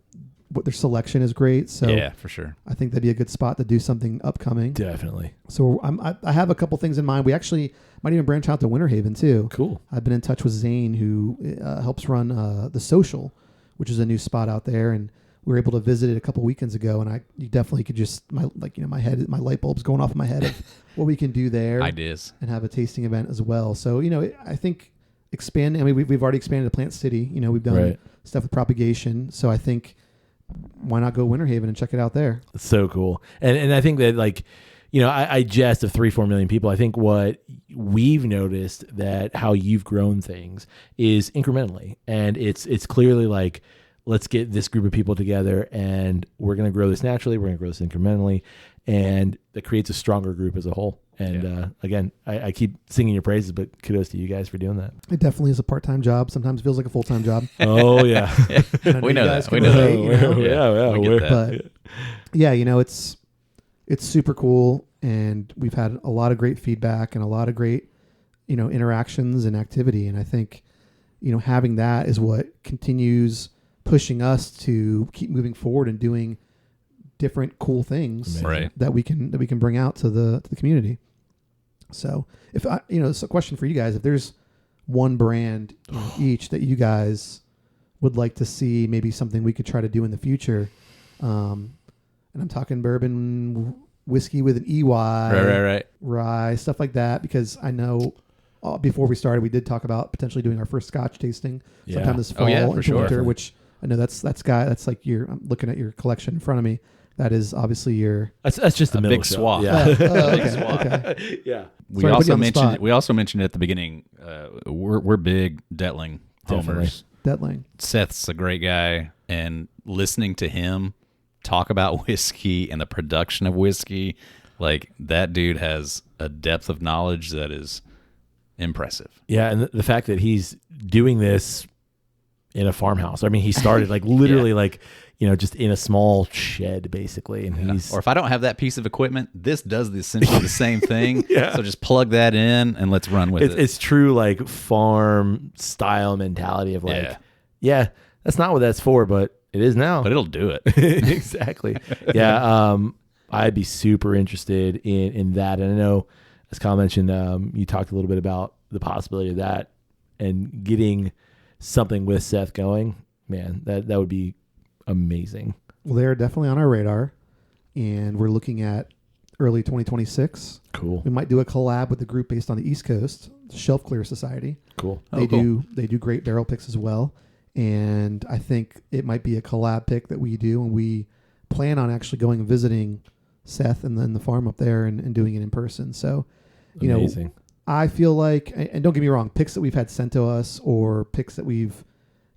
selection is great. So Yeah, for sure. I think that'd be a good spot to do something upcoming. definitely. So I have a couple things in mind. We actually might even branch out to Winter Haven too. Cool. I've been in touch with Zane, who helps run the Social, which is a new spot out there, and we were able to visit it a couple weekends ago. And you definitely could just my light bulb's going off in my head of what we can do there. Ideas. And have a tasting event as well. So I think expanding. I mean, we've already expanded to Plant City. We've done Right. stuff with propagation. So I think why not go Winter Haven and check it out there? It's so cool. And I think that I jest of 3-4 million people. I think what we've noticed that how you've grown things is incrementally, and it's clearly like, let's get this group of people together and we're going to grow this naturally. We're going to grow this incrementally, and that creates a stronger group as a whole. And again, I keep singing your praises, but kudos to you guys for doing that. It definitely is a part-time job. Sometimes feels like a full-time job. Oh yeah. We know that. We can know relate, that. you know? We get that. But yeah, it's super cool, and we've had a lot of great feedback and a lot of great, interactions and activity. And I think, having that is what continues pushing us to keep moving forward and doing different cool things Right. that we can bring out to the community. So if it's a question for you guys, if there's one brand each that you guys would like to see, maybe something we could try to do in the future, and I'm talking bourbon whiskey with an EY, Right. rye, stuff like that, because I know before we started, we did talk about potentially doing our first Scotch tasting sometime this fall for into sure. winter, which I know that's like I'm looking at your collection in front of me. That is obviously your That's just the a middle big shelf. swath. Yeah. okay. Yeah. We Sorry to put you also on the mentioned. spot. We also mentioned at the beginning. We're big Detling Definitely. homers. Detling. Seth's a great guy, and listening to him talk about whiskey and the production of whiskey, like that dude has a depth of knowledge that is impressive. Yeah, and the fact that he's doing this in a farmhouse. I mean, he started like literally like, just in a small shed basically. And he's, Or if I don't have that piece of equipment, this does essentially the same thing. Yeah. So just plug that in and let's run with it. it's true like farm style mentality of like, yeah, that's not what that's for, but it is now. But it'll do it. Exactly. Yeah. I'd be super interested in that. And I know, as Kyle mentioned, you talked a little bit about the possibility of that and getting something with Seth going. Man, that would be amazing. Well, they're definitely on our radar, and we're looking at early 2026. Cool. We might do a collab with a group based on the East Coast, Shelf Clear Society. Cool. They do great barrel picks as well, and I think it might be a collab pick that we do, and we plan on actually going and visiting Seth and then the farm up there and doing it in person. So, Amazing. I feel like, and don't get me wrong, picks that we've had sent to us or picks that we've,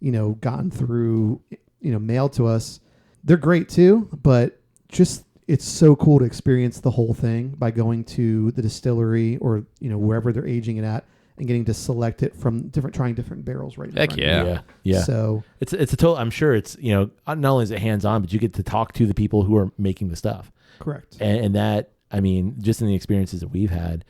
gotten through, mailed to us, they're great too, but just, it's so cool to experience the whole thing by going to the distillery or, wherever they're aging it at and getting to select it from trying different barrels right in Heck front of you. yeah. Yeah. So It's a total, I'm sure it's, not only is it hands-on, but you get to talk to the people who are making the stuff. correct. And that, I mean, just in the experiences that we've had,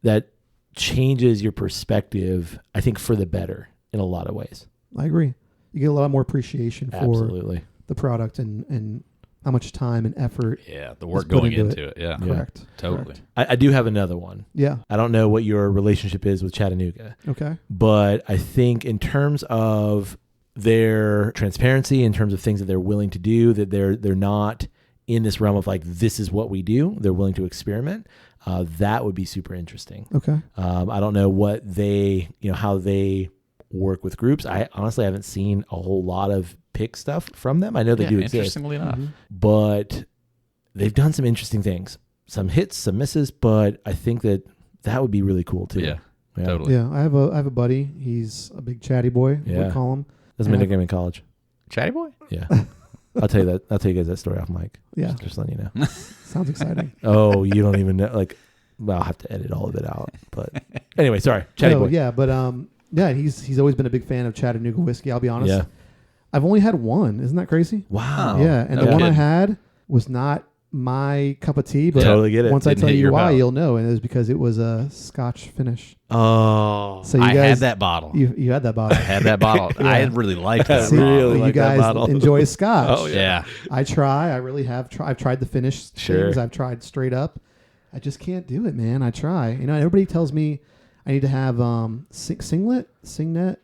that changes your perspective, I think, for the better in a lot of ways. I agree. You get a lot more appreciation for Absolutely. the product and how much time and effort. Yeah, the work Let's put going into into it. Yeah, Correct. totally. Correct. I do have another one. Yeah. I don't know what your relationship is with Chattanooga, Okay. but I think in terms of their transparency, in terms of things that they're willing to do, that they're not in this realm of like, this is what we do. They're willing to experiment. That would be super interesting. Okay. I don't know what they, how they work with groups. I honestly haven't seen a whole lot of pick stuff from them. I know they do exist, Interestingly enough. but they've done some interesting things, some hits, some misses, but I think that would be really cool too. Yeah, totally. Yeah. I have a buddy. He's a big chatty boy. Yeah. We call him. That's my nickname in college. Chatty boy? Yeah. I'll tell you guys that story off mic. Yeah. Just letting you know. Sounds exciting. Oh, you don't even know. Like, well, I'll have to edit all of it out. But anyway, sorry. Chatty boy. Yeah. But, yeah, he's always been a big fan of Chattanooga whiskey. I'll be honest. Yeah. I've only had one. Isn't that crazy? Wow. Yeah. And no the one I kidding. had was not my cup of tea, but Totally get it. once I Didn't tell hit you your why, mouth. you'll know. And it was because it was a Scotch finish. Oh. So you I guys had that bottle. You had that bottle. I had that bottle. I really liked that See, bottle. Really you like that guys bottle. enjoy Scotch. Oh, Yeah. I really have. I've tried the finished Sure. things. I've tried straight up. I just can't do it, man. I try. Everybody tells me I need to have Signet. Signet?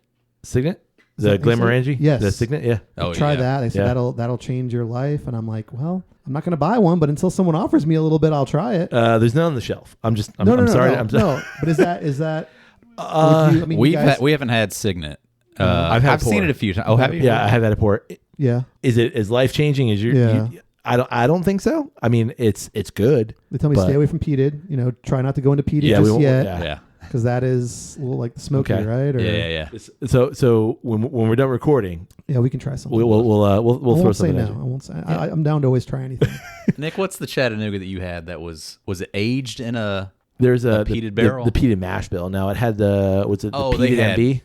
Is The that what you said? Glenmorangie? Yes. The Signet? Yeah. Oh, Try yeah. that. They said Yeah. that'll change your life, and I'm like, well, I'm not going to buy one, but until someone offers me a little bit, I'll try it. There's none on the shelf. I'm sorry. I'm sorry. No. But is that? I mean, you guys, We haven't had Signet. I've had I've seen pour. it a few times. Oh, have you? Yeah, I have had a pour. yeah. Is it as life changing as your? Yeah. I don't think so. I mean, it's good. They tell me but- stay away from peated. You know, try not to go into peated Yeah, we just won't- yet. yeah. Yeah. Because that is a little like the smoky, Okay. right? Or, Yeah. So when we're done recording, Yeah, we can try something. we'll I throw won't say something no. at I you. won't say. I'm down to always try anything. Nick, what's the Chattanooga that you had that was it aged in a... There's a peated the barrel? the peated mash bill. Now it had the they peated had- MB?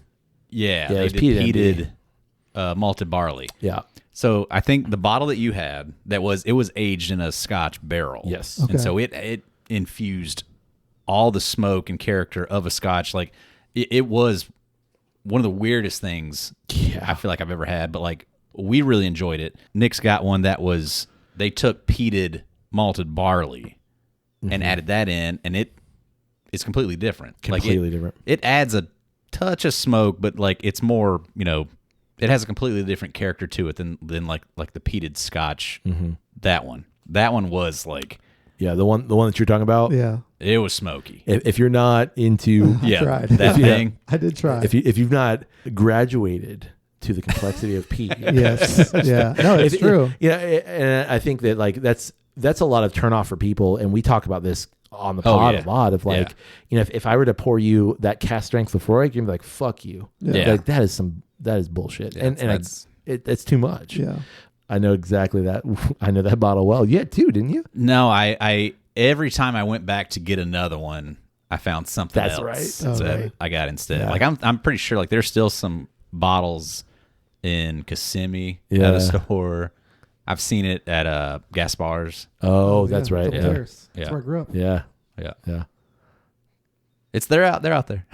Yeah, it they was did peated peated malted barley. Yeah. So I think the bottle that you had, it was aged in a Scotch barrel. Yes. Okay. And so it infused all the smoke and character of a Scotch. Like it was one of the weirdest things I feel like I've ever had, but like we really enjoyed it. Nick's got one that was, they took peated malted barley and added that in, and it's completely different. Completely different. It adds a touch of smoke, but like it's more, it has a completely different character to it than like the peated Scotch. Mm-hmm. That one was like, Yeah, the one that you're talking about. Yeah. it was smoky. If you're not into Yeah, tried. that Yeah. thing. I did try. if you've not graduated to the complexity of peat. Yes. Yeah. No, it's true. And I think that like that's a lot of turnoff for people, and we talk about this on the pod yeah. a lot of like, if I were to pour you that cast strength Lefroy, you'd be like, fuck you. Yeah. Like that is bullshit. Yeah, and that's- it's too much. Yeah. I know exactly that. I know that bottle well. You had two, didn't you? No, I every time I went back to get another one, I found something That's else right. Oh, that right. I got instead. Yeah. Like I'm pretty sure like there's still some bottles in Kissimmee at Yeah. a store. I've seen it at gas bars. Oh, that's right. Double Yeah. Bears. That's Yeah. where I grew up. Yeah. Yeah. Yeah. They're out there.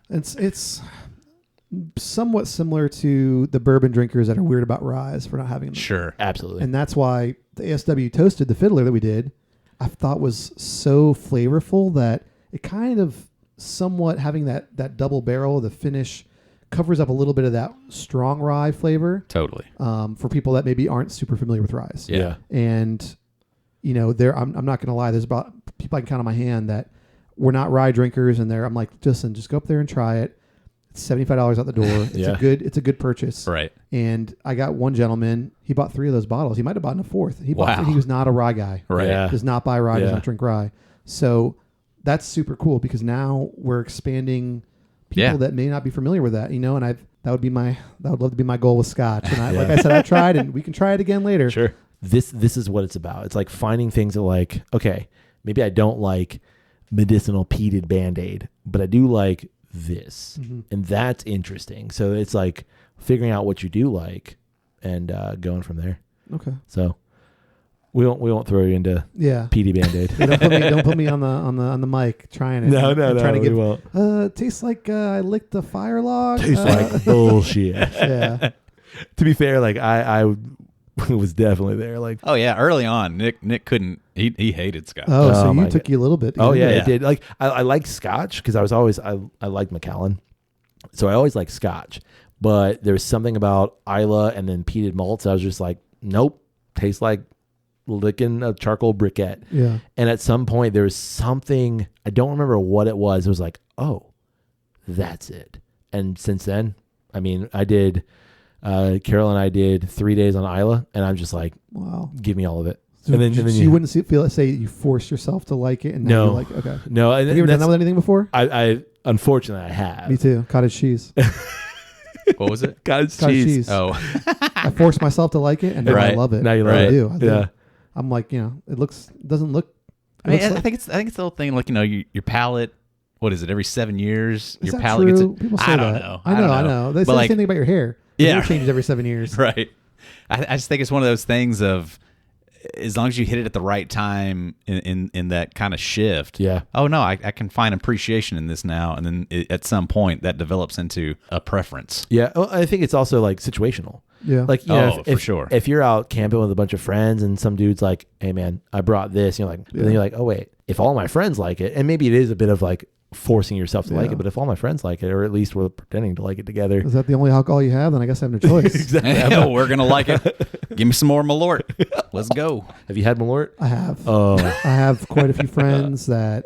It's somewhat similar to the bourbon drinkers that are weird about rye for not having them. Sure. Absolutely. And that's why the ASW Toasted, the Fiddler that we did, I thought was so flavorful that it kind of somewhat having that double barrel, the finish covers up a little bit of that strong rye flavor Totally. for people that maybe aren't super familiar with ryes. Yeah. And, I'm not going to lie, there's about people I can count on my hand that we're not rye drinkers, and I'm like, listen, just go up there and try it. It's $75 out the door. Yeah. It's a good purchase. Right. And I got one gentleman, he bought 3 of those bottles. He might have bought a fourth. He Wow. was not a rye guy. Right. Yeah. Does not buy rye, does Yeah. not drink rye. So that's super cool because now we're expanding people Yeah. that may not be familiar with that, and that would love to be my goal with Scotch. And like I said, I tried, and we can try it again later. Sure. This is what it's about. It's like finding things that like, okay, maybe I don't like medicinal peated Band-Aid, but I do like this. Mm-hmm. And that's interesting. So it's like figuring out what you do like and going from there. Okay. So we won't throw you into Yeah. peaty Band-Aid. Yeah, don't put me on the mic trying it. No, I'm trying to we give. won't. Tastes like I licked the fire log. Tastes like bullshit. Yeah. To be fair, like I was definitely there. Like, Oh yeah. Early on, Nick couldn't. He hated Scotch. Oh, so Oh, my you took you a little bit. oh yeah, Yeah. it did. Like I like Scotch because I was always I liked Macallan, so I always liked Scotch. But there's something about Isla and then peated malts. I was just like, nope, tastes like licking a charcoal briquette. Yeah. And at some point there was something, I don't remember what it was. It was like, oh, that's it. And since then, I mean, I did. Carol and I did 3 days on Isla, and I'm just like, Wow. give me all of it. So, And then you wouldn't say you forced yourself to like it, and now No. you're like, okay. no. And Have you ever done that's- that with anything before? I unfortunately I have. Me too. Cottage cheese. What was it? Cottage Cottage cheese. cheese. Oh, I forced myself to like it, and now I Right. love it. Now you I love it. do. I do. Yeah. I'm like, it doesn't look. I mean, looks I like- think it's the whole thing. Like your palate. What is it? Every 7 years, Is your that palate true? gets. People say I don't that. know. I know. They say But the like, same thing about your hair. Your Yeah. hair changes every 7 years. right. I just think it's one of those things of, as long as you hit it at the right time in that kind of shift. Yeah. Oh no, I can find appreciation in this now, and then at some point that develops into a preference. Yeah. Well, I think it's also like situational. Yeah. Like, you know, Oh, if, for sure. If you're out camping with a bunch of friends and some dude's like, hey man, I brought this, you're like, and then you're like, oh wait, if all my friends like it, and maybe it is a bit of like forcing yourself to like Yeah. it, but if all my friends like it, or at least we're pretending to like it together. Is that the only alcohol you have? Then I guess I have no choice. Exactly. We're gonna like it. Give me some more Malort. Let's go. Have you had Malort? I have. Oh, I have quite a few friends that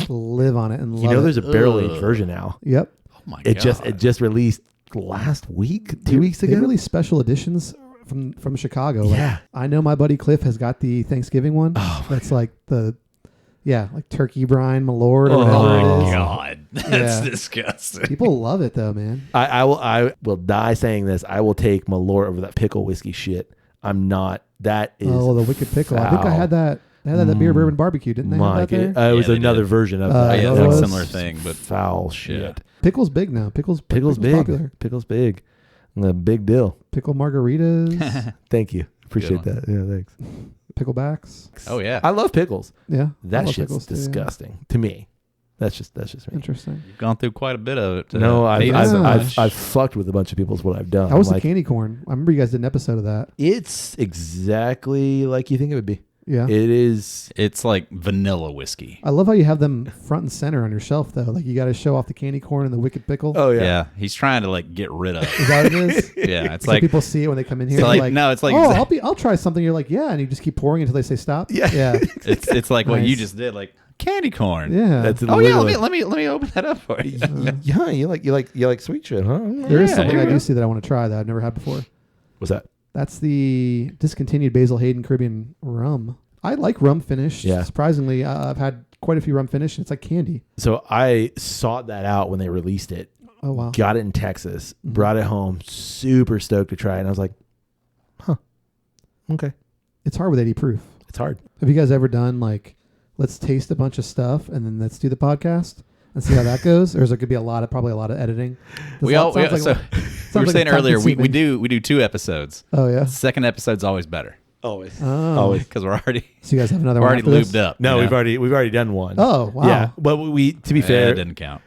live on it and love you know, it. there's a barrel aged Ugh. version now. Yep. Oh my It god. just released last week, 2 weeks They ago. release special editions from Chicago. Like, Yeah. I know my buddy Cliff has got the Thanksgiving one. Oh, that's like like turkey brine malord or Oh, whatever Oh it is. God, that's Yeah. disgusting. People love it though, man. I will die saying this. I will take Malort over that pickle whiskey shit. I'm not. That is. Oh, the wicked pickle. I think I had that. They had that at Beer Bourbon Barbecue, didn't they? Have that there? It was Yeah, they another did. version of Oh, that. yeah, it it's like a was similar thing, but Foul shit. Yeah. Pickle's big now. Pickle's Pickle's big. popular. Pickle's big. A big deal. Pickle margaritas, Thank you. Appreciate Good that. Yeah, thanks. picklebacks. Oh yeah, I love pickles. Yeah, I That love shit's pickles, too, yeah. disgusting to me. That's just me. Interesting. you've gone through quite a bit of it. No, hate it so I've- much. I've fucked with a bunch of people is what I've done. How was I'm the candy corn? I remember you guys did an episode of that. It's exactly like you think it would be. Yeah. It is. It's like vanilla whiskey. I love how you have them front and center on your shelf though. Like you got to show off the candy corn and the wicked pickle. Oh Yeah. yeah. he's trying to like get rid of. Is that what it is? Yeah, it's So like people see it when they come in here. it's they're like no, it's like oh, I'll try something. You're like, yeah, and you just keep pouring until they say stop. Yeah. yeah, it's like what you Nice. just did, like candy corn. yeah. That's Oh yeah, literally- let me open that up for you. Yeah, you like sweet shit, huh? There is Yeah, something here I we do go. see that I want to try that I've never had before. What's that? That's the discontinued Basil Hayden Caribbean rum. I like rum finish. Yeah. Surprisingly, I've had quite a few rum finish. And it's like candy. So I sought that out when they released it. Oh wow. Got it in Texas. Mhm. Brought it home. Super stoked to try it. And I was like, huh. Okay. It's hard with 80 proof. It's hard. Have you guys ever done like, let's taste a bunch of stuff and then let's do the podcast and see how that goes? Or is there could be probably a lot of editing? We were saying earlier we do 2 episodes. Oh yeah. Second episode's always better Always. Oh. Always. because we're already So you guys have another we're one already after this? lubed up. No, you we've know? already done one. Oh wow. Yeah, but we to be It fair, didn't count.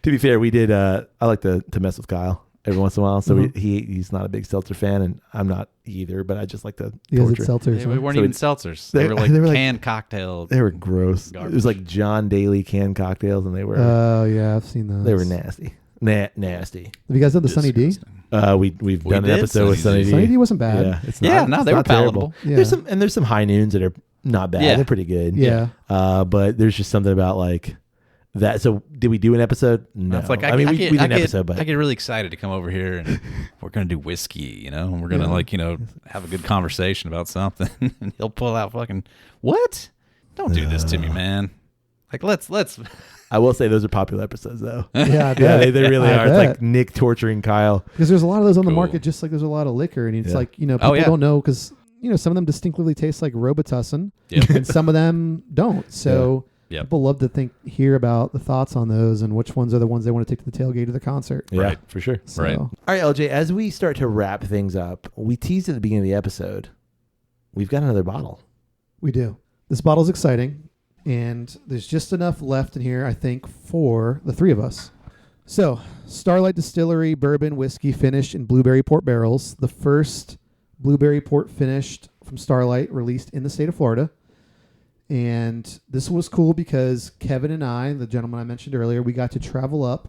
we did. I like to mess with Kyle every once in a while. So Mhm. he's not a big seltzer fan, and I'm not either. But I just like to You guys did torture. seltzers. Yeah, we huh? weren't So even it's- seltzers. they- They were like they were like- canned cocktail. They were gross. It Garbage. was like John Daly canned cocktails, and they were Oh yeah, I've seen those. they were nasty, nasty. Have you guys done the Sunny D? Disgusting. We've We done an did episode with Sunny Sunny D. D. Sunny D wasn't bad. Yeah, it's Yeah, not, no, it's they were not terrible. palatable. Yeah. There's some high noons that are not bad. Yeah. They're pretty good. Yeah. But there's just something about like that. So did we do an episode? No. It's like we did an episode, but I get really excited to come over here and we're gonna do whiskey, and we're gonna have a good conversation about something. And he'll pull out fucking what? Don't do this to me, man. Like let's. I will say those are popular episodes though. Yeah, I Yeah, bet. they really I are. It's bet. like Nick torturing Kyle. Because there's a lot of those on the Cool. market, just like there's a lot of liquor, and it's Yeah. like people Oh, yeah. don't know because some of them distinctly taste like Robitussin, Yep. and some of them don't. So Yep. people love to hear about the thoughts on those and which ones are the ones they want to take to the tailgate of the concert. Yeah, Right. for sure. So, Right. All right, LJ, as we start to wrap things up, we teased at the beginning of the episode, we've got another bottle. We do. This bottle's exciting, and there's just enough left in here, I think, for the 3 of us. So, Starlight Distillery bourbon whiskey finished in blueberry port barrels. The first blueberry port finished from Starlight released in the state of Florida. And this was cool because Kevin and I, the gentleman I mentioned earlier, we got to travel up.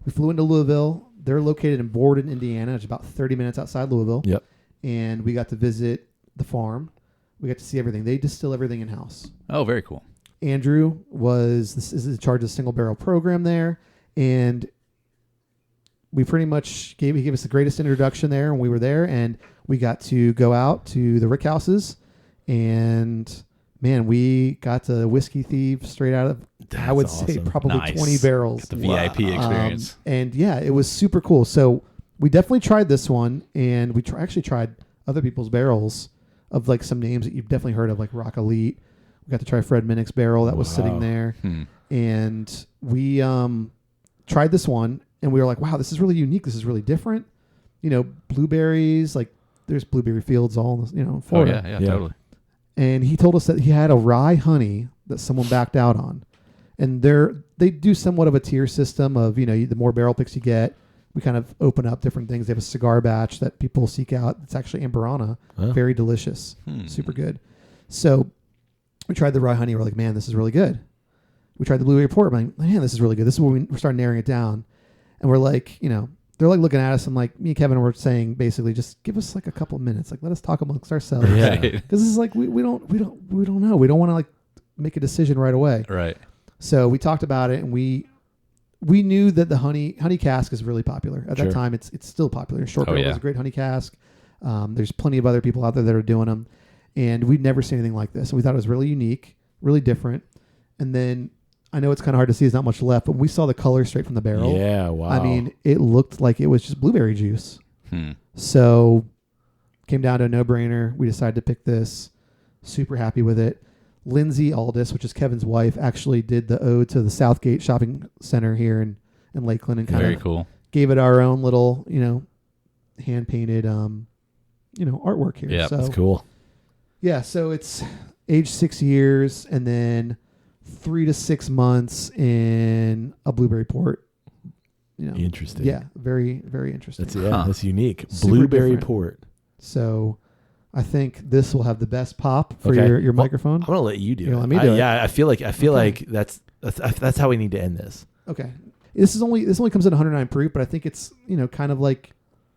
We flew into Louisville. They're located in Borden, Indiana. It's about 30 minutes outside Louisville. Yep. And we got to visit the farm. We got to see everything. They distill everything in-house. Oh, very cool. Andrew is in charge of the single barrel program there, and we pretty much he gave us the greatest introduction there when we were there, and we got to go out to the rick houses, and man, we got to whiskey thief straight out of I would say awesome. probably Nice. 20 barrels. The VIP experience. And yeah, it was super cool. So we definitely tried this one, and we actually tried other people's barrels of like some names that you've definitely heard of, like Rock Elite. We got to try Fred Minnick's barrel that was sitting Wow. there, Hmm. and we tried this one, and we were like, wow, this is really unique. This is really different. Blueberries, like there's blueberry fields all in Oh Florida. yeah, Yeah. totally. And he told us that he had a rye honey that someone backed out on. And they do somewhat of a tier system of, the more barrel picks you get, we kind of open up different things. They have a cigar batch that people seek out. It's actually Amberana. Oh. Very delicious. Hmm. Super good. So we tried the rye honey. We're like, man, this is really good. We tried the blueberry port. I'm like, man, this is really good. This is when we started narrowing it down. And we're like, they're like looking at us, and like me and Kevin were saying basically, just give us like a couple of minutes, like let us talk amongst ourselves, Yeah. Right. because this is like we don't know, we don't want to like make a decision right away. Right. So we talked about it, and we we knew that the honey cask is really popular at Sure. that time. It's still popular. Short Oh, barrel yeah. is a great honey cask. There's plenty of other people out there that are doing them, and we'd never seen anything like this. And we thought it was really unique, really different. And then I know it's kind of hard to see. There's not much left, but when we saw the color straight from the barrel. Yeah, wow. I mean, it looked like it was just blueberry juice. So came down to a no-brainer. We decided to pick this. Super happy with it. Lindsay Aldis, which is Kevin's wife, actually did the ode to the Southgate Shopping Center here in Lakeland, and kind Very of cool. gave it our own little, hand-painted, artwork here. Yeah, so, that's cool. Yeah, so it's aged 6 years and then 3 to 6 months in a blueberry port. Interesting. Yeah, very, very interesting. That's unique. Super Blueberry different. port. So I think this will have the best pop for Okay. your Well, microphone. I'm gonna let you do You it. let me do it. Yeah, I feel like Okay. that's how we need to end this. Okay. This only comes in 109 proof, but I think it's, kind of like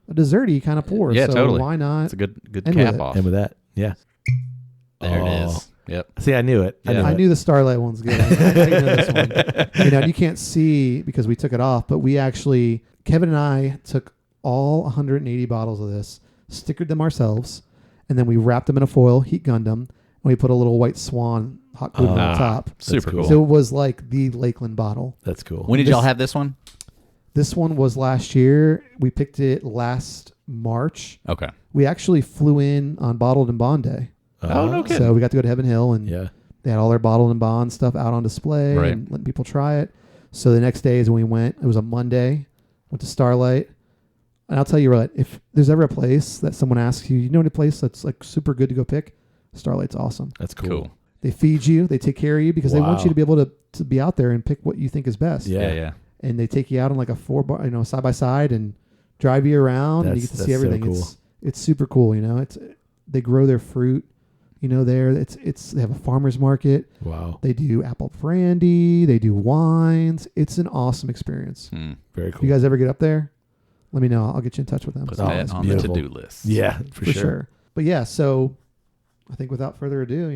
a desserty kind of pour. Yeah, so totally. why not? It's a good End with cap it. off. And with that, yeah. There it Oh. is. Yep. See, I knew it. Yeah. I knew the Starlight one's good. I know this one. And you can't see because we took it off, but we actually, Kevin and I took all 180 bottles of this, stickered them ourselves, and then we wrapped them in a foil, heat gunned them, and we put a little white swan hot glue on the top. Super cool. cool. So it was like the Lakeland bottle. That's cool. When did y'all have this one? This one was last year. We picked it last March. Okay. We actually flew in on Bottled and Bond Day. Oh, no kidding. So we got to go to Heaven Hill, and Yeah. they had all their Bottled and Bond stuff out on display Right. and letting people try it. So the next day is when we went. It was a Monday. Went to Starlight. And I'll tell you what, if there's ever a place that someone asks you, any place that's like super good to go pick, Starlight's awesome. That's cool. Cool. They feed you, they take care of you because they want Wow. you to be able to be out there and pick what you think is best. Yeah. Yeah. And they take you out on like a 4-bar, side by side and drive you around, and you get to see That's so everything. cool. It's super cool. They grow their fruit, there. They have a farmer's market. Wow. They do apple brandy. They do wines. It's an awesome experience. Very If cool. you guys ever get up there, let me know. I'll get you in touch with them. Put Oh, that that's on beautiful. the to-do list. Yeah, for sure. But yeah, so I think without further ado,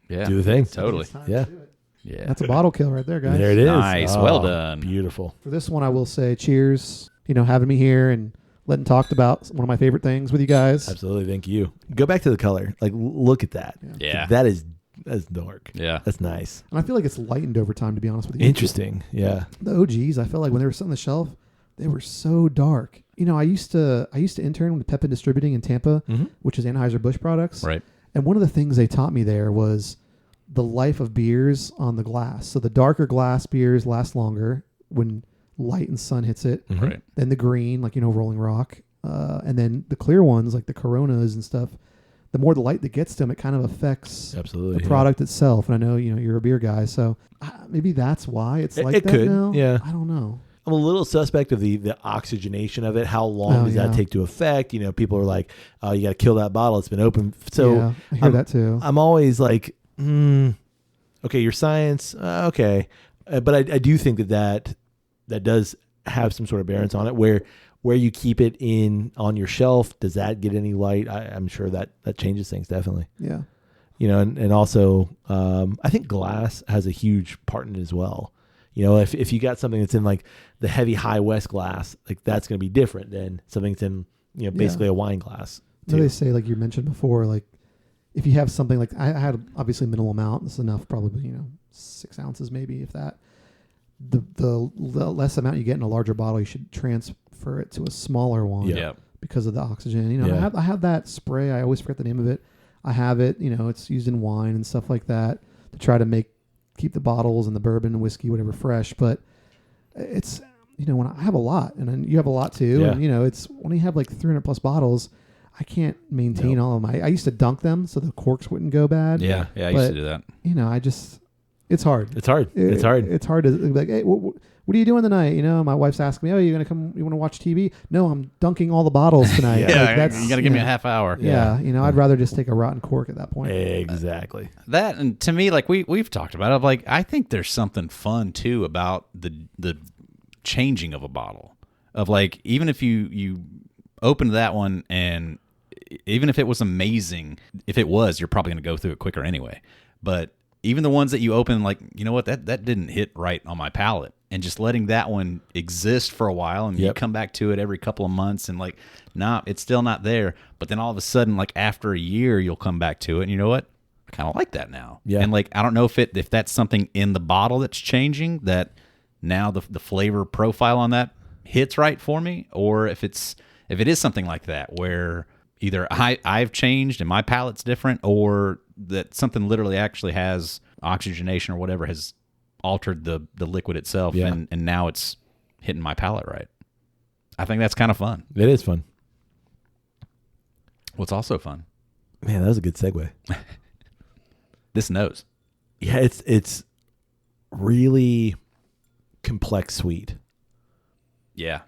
Yeah. Do the thing. Totally. it's time to Yeah. do it. Yeah. That's a bottle kill right there, guys. There it is. Nice. Well done. Beautiful. For this one, I will say cheers. Having me here and letting talk about one of my favorite things with you guys. Absolutely. Thank you. Go back to the color. Like, look at that. Yeah. That's dark. Yeah. That's nice. And I feel like it's lightened over time, to be honest with you. Interesting. Yeah. The OGs, I felt like when they were sitting on the shelf, they were so dark. I used to intern with Pepin Distributing in Tampa, Mm-hmm. which is Anheuser-Busch products. Right. And one of the things they taught me there was the life of beers on the glass. So the darker glass beers last longer when light and sun hits it. Mm-hmm. Right. Then the green, like, Rolling Rock. And then the clear ones, like the Coronas and stuff, the more the light that gets to them, it kind of affects Absolutely. the yeah. product itself. And I know, you're a beer guy, so maybe that's why it's like it that could, now. yeah. I don't know. I'm a little suspect of the oxygenation of it. How long does that yeah. take to affect? People are like, oh, you got to kill that bottle. It's been open. So yeah, I hear that too. I'm always like, okay, your science, okay. But I do think that does have some sort of bearance on it where you keep it on your shelf. Does that get any light? I'm sure that changes things definitely. Yeah. And also I think glass has a huge part in it as well. If you got something that's in like the heavy high West glass, like that's going to be different than something that's in, basically a wine glass. So they say, like you mentioned before, like if you have something like I had obviously minimal amount, this is enough, probably 6 ounces maybe, if that. The less amount you get in a larger bottle, you should transfer it to a smaller one. Yeah. Because of the oxygen. Yeah. I have that spray. I always forget the name of it. I have it. It's used in wine and stuff like that to try to keep the bottles and the bourbon and whiskey, whatever, fresh. But it's when I have a lot, and then you have a lot too, Yeah. and it's when you have like 300 plus bottles, I can't maintain all of them. I used to dunk them so the corks wouldn't go bad. Yeah. Yeah. I used to do that. It's hard. It's hard. It's hard. It's hard to be like, hey, what are you doing tonight? My wife's asking me, oh, you want to watch TV? No, I'm dunking all the bottles tonight. Yeah. You got to give me a half hour. Yeah. I'd rather just take a rotten cork at that point. Exactly. That, and to me, like we've talked about it, like I think there's something fun too about the changing of a bottle. Of like, even if you opened that one, and even if it was amazing, if it was, you're probably going to go through it quicker anyway. But even the ones that you open, like, you know what, that didn't hit right on my palate, and just letting that one exist for a while, and you Yep. come back to it every couple of months, and like, nah, it's still not there. But then all of a sudden, like after a year, you'll come back to it, and you know what? I kind of like that now. Yeah. And like, I don't know if that's something in the bottle that's changing, that now the flavor profile on that hits right for me, or if it is something like that where either I've changed and my palate's different, or that something literally actually has oxygenation or whatever has altered the liquid itself, Yeah. and now it's hitting my palate right. I think that's kind of fun. It is fun. What's also fun, Man, that was a good segue. this nose. Yeah, it's really complex sweet. Yeah.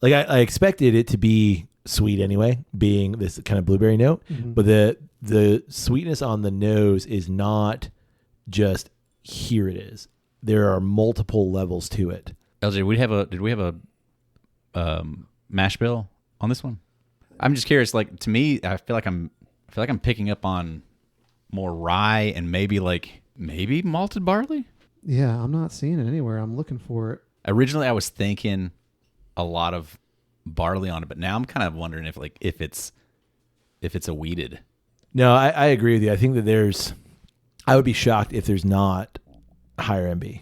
Like I expected it to be sweet anyway, being this kind of blueberry note, but the sweetness on the nose is not just here it is. There are multiple levels to it. LJ, did we have a mash bill on this one? I'm just curious. Like, to me, I feel like I'm picking up on more rye and maybe malted barley. Yeah, I'm not seeing it anywhere. I'm looking for it. Originally, I was thinking a lot of barley on it, but now I'm kind of wondering if it's a wheated. No, I agree with you. I think that I would be shocked if there's not higher MB.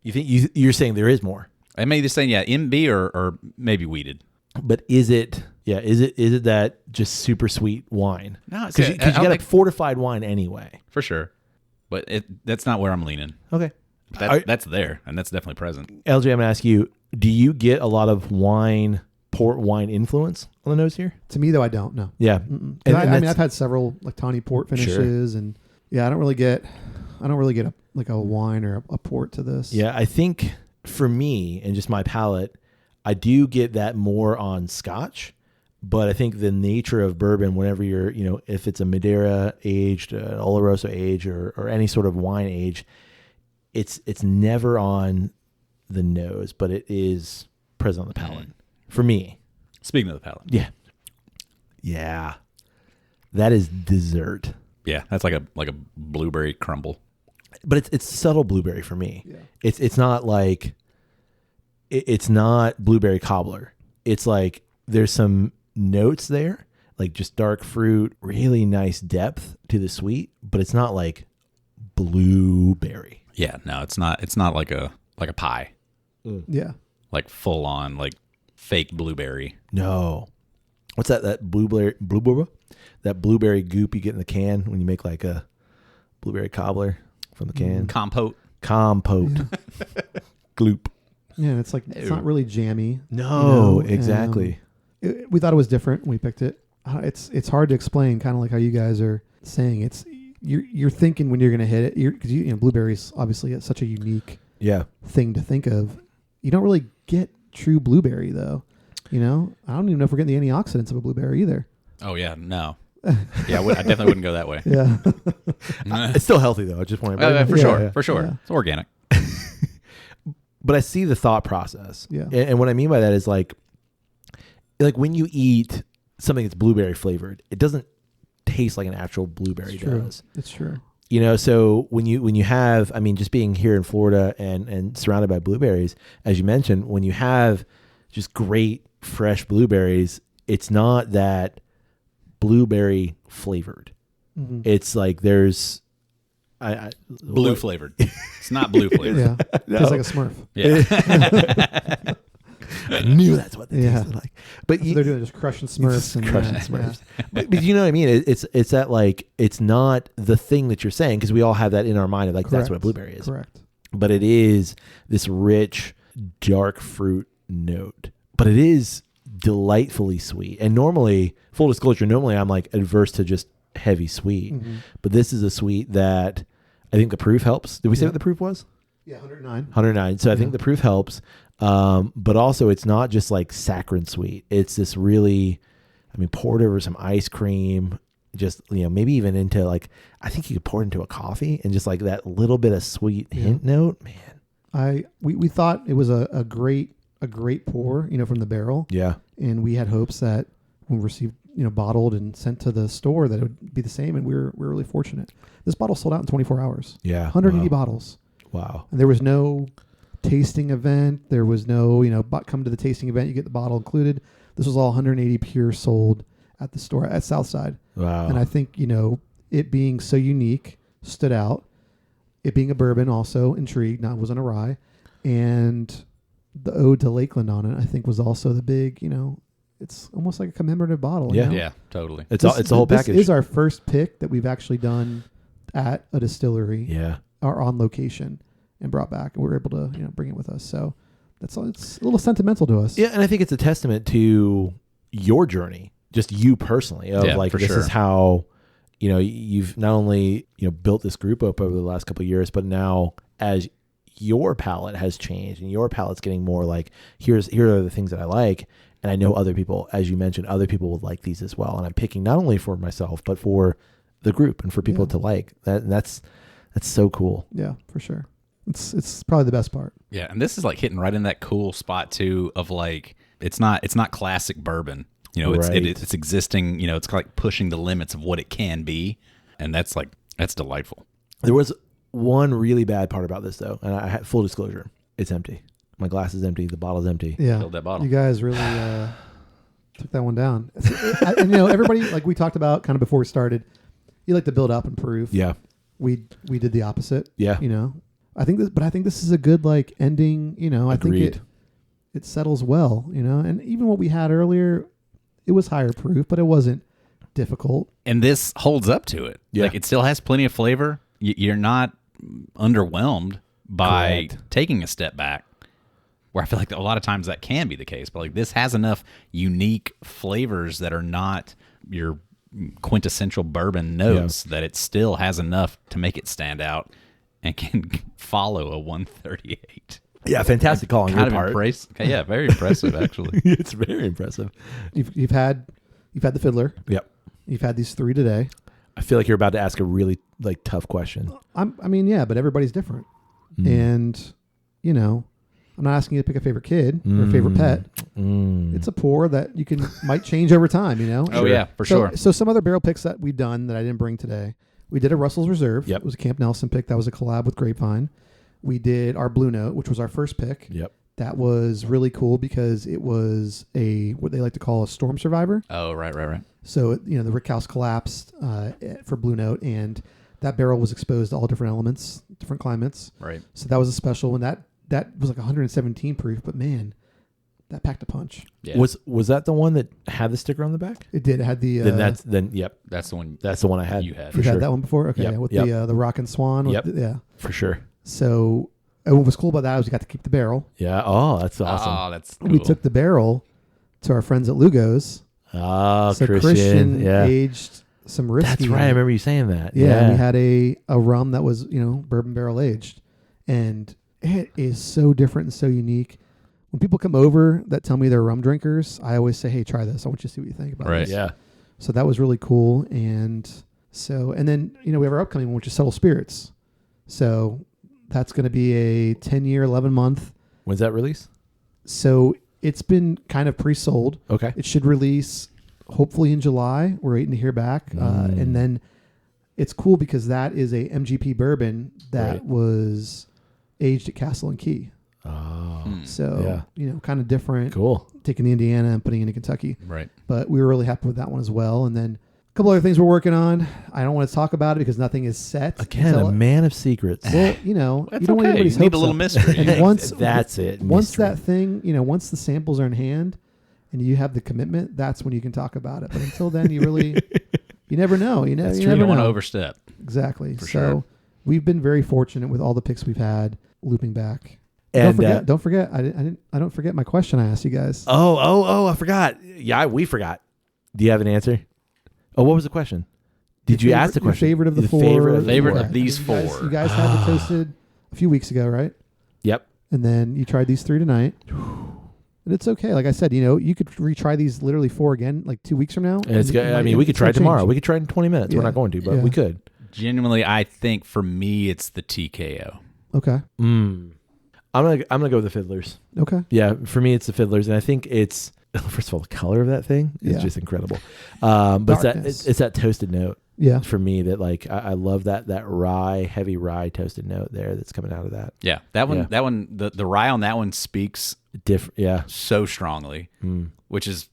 You think you're saying there is more? I may either saying MB or maybe wheated. But is it that just super sweet wine? No, because you got a fortified wine anyway. For sure, but that's not where I'm leaning. Okay, That's there, and that's definitely present. LJ, I'm gonna ask you: do you get a lot of port wine influence on the nose here? To me, though, I don't. No. Yeah, I mean, I've had several like tawny port finishes, and yeah, I don't really get a wine or a port to this. Yeah, I think for me and just my palate, I do get that more on Scotch, but I think the nature of bourbon, whenever you're, if it's a Madeira aged, an Oloroso age, or any sort of wine age, it's never on the nose, but it is present on the palate for me. Speaking of the palate, yeah, that is dessert. Yeah, that's like a blueberry crumble. But it's subtle blueberry for me. Yeah. It's not like it's not blueberry cobbler. It's like there's some notes there, like just dark fruit, really nice depth to the sweet, but it's not like blueberry. Yeah, no, it's not. It's not like a pie, Yeah. like full on like fake blueberry. No. What's that blueberry that blueberry goop you get in the can when you make like a blueberry cobbler from the can? Compote. Gloop. Yeah, and it's like it's not really jammy. No, exactly. We thought it was different when we picked it. It's hard to explain, kind of like how you guys are saying. It's you're thinking when you're going to hit it, because blueberries obviously it's such a unique thing to think of. You don't really get true blueberry though. I don't even know if we're getting the antioxidants of a blueberry either. Oh yeah, no. Yeah, I definitely wouldn't go that way. Yeah, It's still healthy though. I just want to for sure. Yeah. It's organic. But I see the thought process. Yeah. And what I mean by that is like when you eat something that's blueberry flavored, it doesn't taste like an actual blueberry does. It's true. So when you have, I mean, just being here in Florida and surrounded by blueberries, as you mentioned, when you have just great fresh blueberries, it's not that blueberry flavored. Mm-hmm. It's like there's Blue flavored. It's not blue flavored. Yeah, tastes like a Smurf. Yeah. I knew that's what they Yeah. tasted like. But They're doing just crushing Smurfs and crushing Smurfs. But you know what I mean? It's that like it's not the thing that you're saying, because we all have that in our mind of like that's what a blueberry is. Correct. But it is this rich, dark fruit note. But it is delightfully sweet. And normally, full disclosure, I'm like adverse to just heavy sweet. Mm-hmm. But this is a sweet that I think the proof helps. Did we say what the proof was? Yeah, 109. 109. So I think the proof helps. But also it's not just like saccharine sweet. It's this really, poured over some ice cream, just, maybe even into like, I think you could pour it into a coffee and just like that little bit of sweet hint note, man. We thought it was a great pour, from the barrel. Yeah. And we had hopes that when we received, bottled and sent to the store, that it would be the same. And we were really fortunate. This bottle sold out in 24 hours. Yeah. 180 bottles. Wow. And there was no tasting event. There was no, come to the tasting event, you get the bottle included. This was all 180 pure sold at the store at Southside. Wow. And I think, it being so unique stood out. It being a bourbon also intrigued, wasn't a rye. And the ode to Lakeland on it, I think, was also the big, it's almost like a commemorative bottle. Yeah. Yeah, totally. It's the whole package. This is our first pick that we've actually done at a distillery. Yeah. Or on location and brought back, and we were able to bring it with us. So it's a little sentimental to us. Yeah, and I think it's a testament to your journey, just you personally, of this is how you've not only built this group up over the last couple of years, but now as your palate has changed and your palate's getting more like here are the things that I like, and I know other people, as you mentioned, other people will like these as well, and I'm picking not only for myself but for the group and for people to like that. And that's so cool. Yeah, for sure. It's probably the best part. Yeah, and this is like hitting right in that cool spot too of like it's not classic bourbon. It's existing. It's like pushing the limits of what it can be, and that's delightful. There was one really bad part about this though, and I had full disclosure: it's empty. My glass is empty. The bottle's empty. Yeah, filled that bottle. You guys really took that one down. And everybody, like we talked about kind of before we started, you like to build up and prove. Yeah. We did the opposite. Yeah. I think this is a good like ending. I Agreed. think it settles well. And even what we had earlier, it was higher proof, but it wasn't difficult. And this holds up to it. Yeah. Like it still has plenty of flavor. You're not underwhelmed by taking a step back. Where I feel like a lot of times that can be the case, but like this has enough unique flavors that are not your quintessential bourbon notes that it still has enough to make it stand out and can follow a 138. Yeah, fantastic call on your part. Yeah, very impressive actually. It's very impressive. You've had the Fiddler. Yep. You've had these 3 today. I feel like you're about to ask a really like tough question. But everybody's different, and I'm not asking you to pick a favorite kid or a favorite pet. It's a pour that might change over time, Oh, yeah, for sure. So some other barrel picks that we've done that I didn't bring today. We did a Russell's Reserve. Yep. It was a Camp Nelson pick. That was a collab with Grapevine. We did our Blue Note, which was our first pick. Yep. That was really cool because it was what they like to call a storm survivor. Oh, right. So, the rick house collapsed for Blue Note, and that barrel was exposed to all different elements, different climates. Right. So that was a special one. That was like 117 proof, but man, that packed a punch. Yeah. Was that the one that had the sticker on the back? It did. It had the. Yep. That's the one. That's the one I had. You had. You had that one before? Okay. Yep. Yeah, with the Rockin' Swan. Yep. Yeah. For sure. So what was cool about that was we got to keep the barrel. Yeah. Oh, that's awesome. Oh, that's cool. We took the barrel to our friends at Lugo's. Oh, so Christian aged some whiskey. That's right. I remember you saying that. Yeah. We had a rum that was bourbon barrel aged, and it is so different and so unique. When people come over that tell me they're rum drinkers, I always say, "Hey, try this. I want you to see what you think about Right. this." Yeah. So that was really cool, and then we have our upcoming one, which is Subtle Spirits. So that's going to be a 10-year, 11-month. When's that release? So it's been kind of pre-sold. Okay. It should release hopefully in July. We're waiting to hear back, and then it's cool because that is a MGP bourbon that was aged at Castle and Key. Oh. So, kind of different. Cool. Taking the Indiana and putting it in Kentucky. Right. But we were really happy with that one as well. And then a couple other things we're working on. I don't want to talk about it because nothing is set. Again, a man of secrets. Well, you don't That's want okay. anybody's You need hopes a little up. mystery. And once That's it. Once mystery. that thing, once the samples are in hand and you have the commitment, that's when you can talk about it. But until then, you never know. You That's you true. You never don't want to know. overstep. Exactly. For so sure. we've been very fortunate with all the picks we've had. Looping back. And, don't forget. I don't forget my question I asked you guys. Oh, I forgot. Yeah, we forgot. Do you have an answer? Oh, what was the question? Did you ask the question? Your favorite of the four. Favorite Yeah. of these You guys- four. You guys had it toasted a few weeks ago, right? Yep. And then you tried these 3 tonight. And it's okay. Like I said, you could retry these literally 4 again, like 2 weeks from now. And it's good. I mean, we could try tomorrow. We could try in 20 minutes. We're Yeah. not going to, but Yeah. we could. Genuinely, I think for me, it's the TKO. Okay. I'm gonna go with the Fiddlers. Okay. Yeah, for me, it's the Fiddlers, and I think it's first of all the color of that thing is Yeah. just incredible. But Darkness. it's that toasted note. Yeah. for me that like I love that rye, heavy rye toasted note there that's coming out of that. Yeah, that one. Yeah. That one. The rye on that one speaks Yeah. so strongly, which is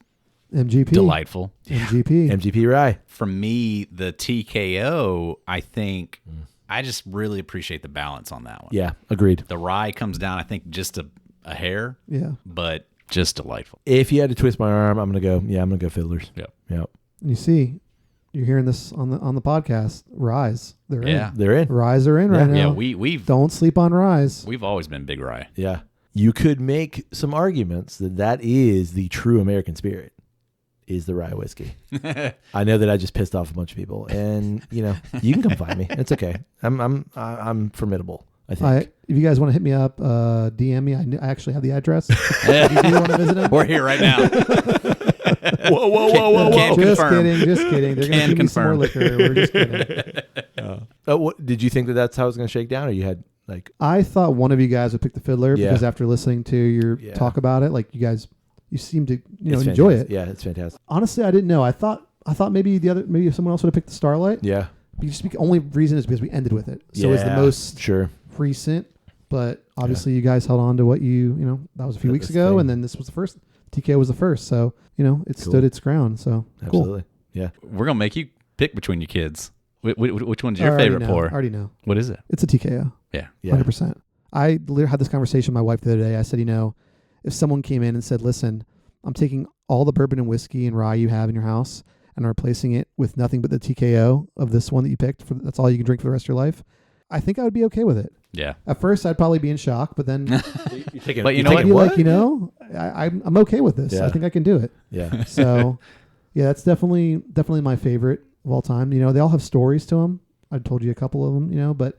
MGP. delightful. MGP. MGP rye. For me, the TKO, I think I just really appreciate the balance on that one. Yeah, agreed. The rye comes down, I think, just a hair, Yeah. but just delightful. If you had to twist my arm, I'm gonna go Fiddlers. Yep. Yep. And you see, you're hearing this on the podcast. Rise. They're Yeah. in. They're in. Rise are in right now. Yeah, we've Don't sleep on Rise. we've always been big rye. Yeah. You could make some arguments that is the true American spirit, is the rye whiskey. I know that I just pissed off a bunch of people, and you can come find me. It's okay. I'm formidable, I think. If you guys want to hit me up, DM me. I actually have the address. If you do want to visit him. We're here right now. Whoa. Can Just confirm. kidding. They're going Can to give me some more confirm. liquor. We're just kidding. What did you think that's how it was going to shake down, or you had like? I thought one of you guys would pick the Fiddler Yeah. because after listening to your Yeah. talk about it, like you seem to It's enjoy fantastic. it. Yeah, it's fantastic. Honestly, I didn't know. I thought maybe someone else would have picked the Starlight. Yeah, Only reason is because we ended with it. So it's the most sure. recent, but obviously you guys held on to what that was a few weeks That's ago, the and then this was the first. TK was the first, so it stood its ground. So cool. Absolutely. Yeah. We're gonna make you pick between your kids. Which one's I your already favorite know. pour? I already know. What is it? It's a TKO. Yeah. Yeah. 100%. I literally had this conversation with my wife the other day. I said, if someone came in and said, listen, I'm taking all the bourbon and whiskey and rye you have in your house and I'm replacing it with nothing but the TKO of this one that you picked, that's all you can drink for the rest of your life, I think I would be okay with it. Yeah. At first, I'd probably be in shock, but then You're taking, But you you're know taking I'd be what? like, I'm okay with this. Yeah. I think I can do it. Yeah. So, yeah, that's definitely my favorite of all time. They all have stories to them. I told you a couple of them, but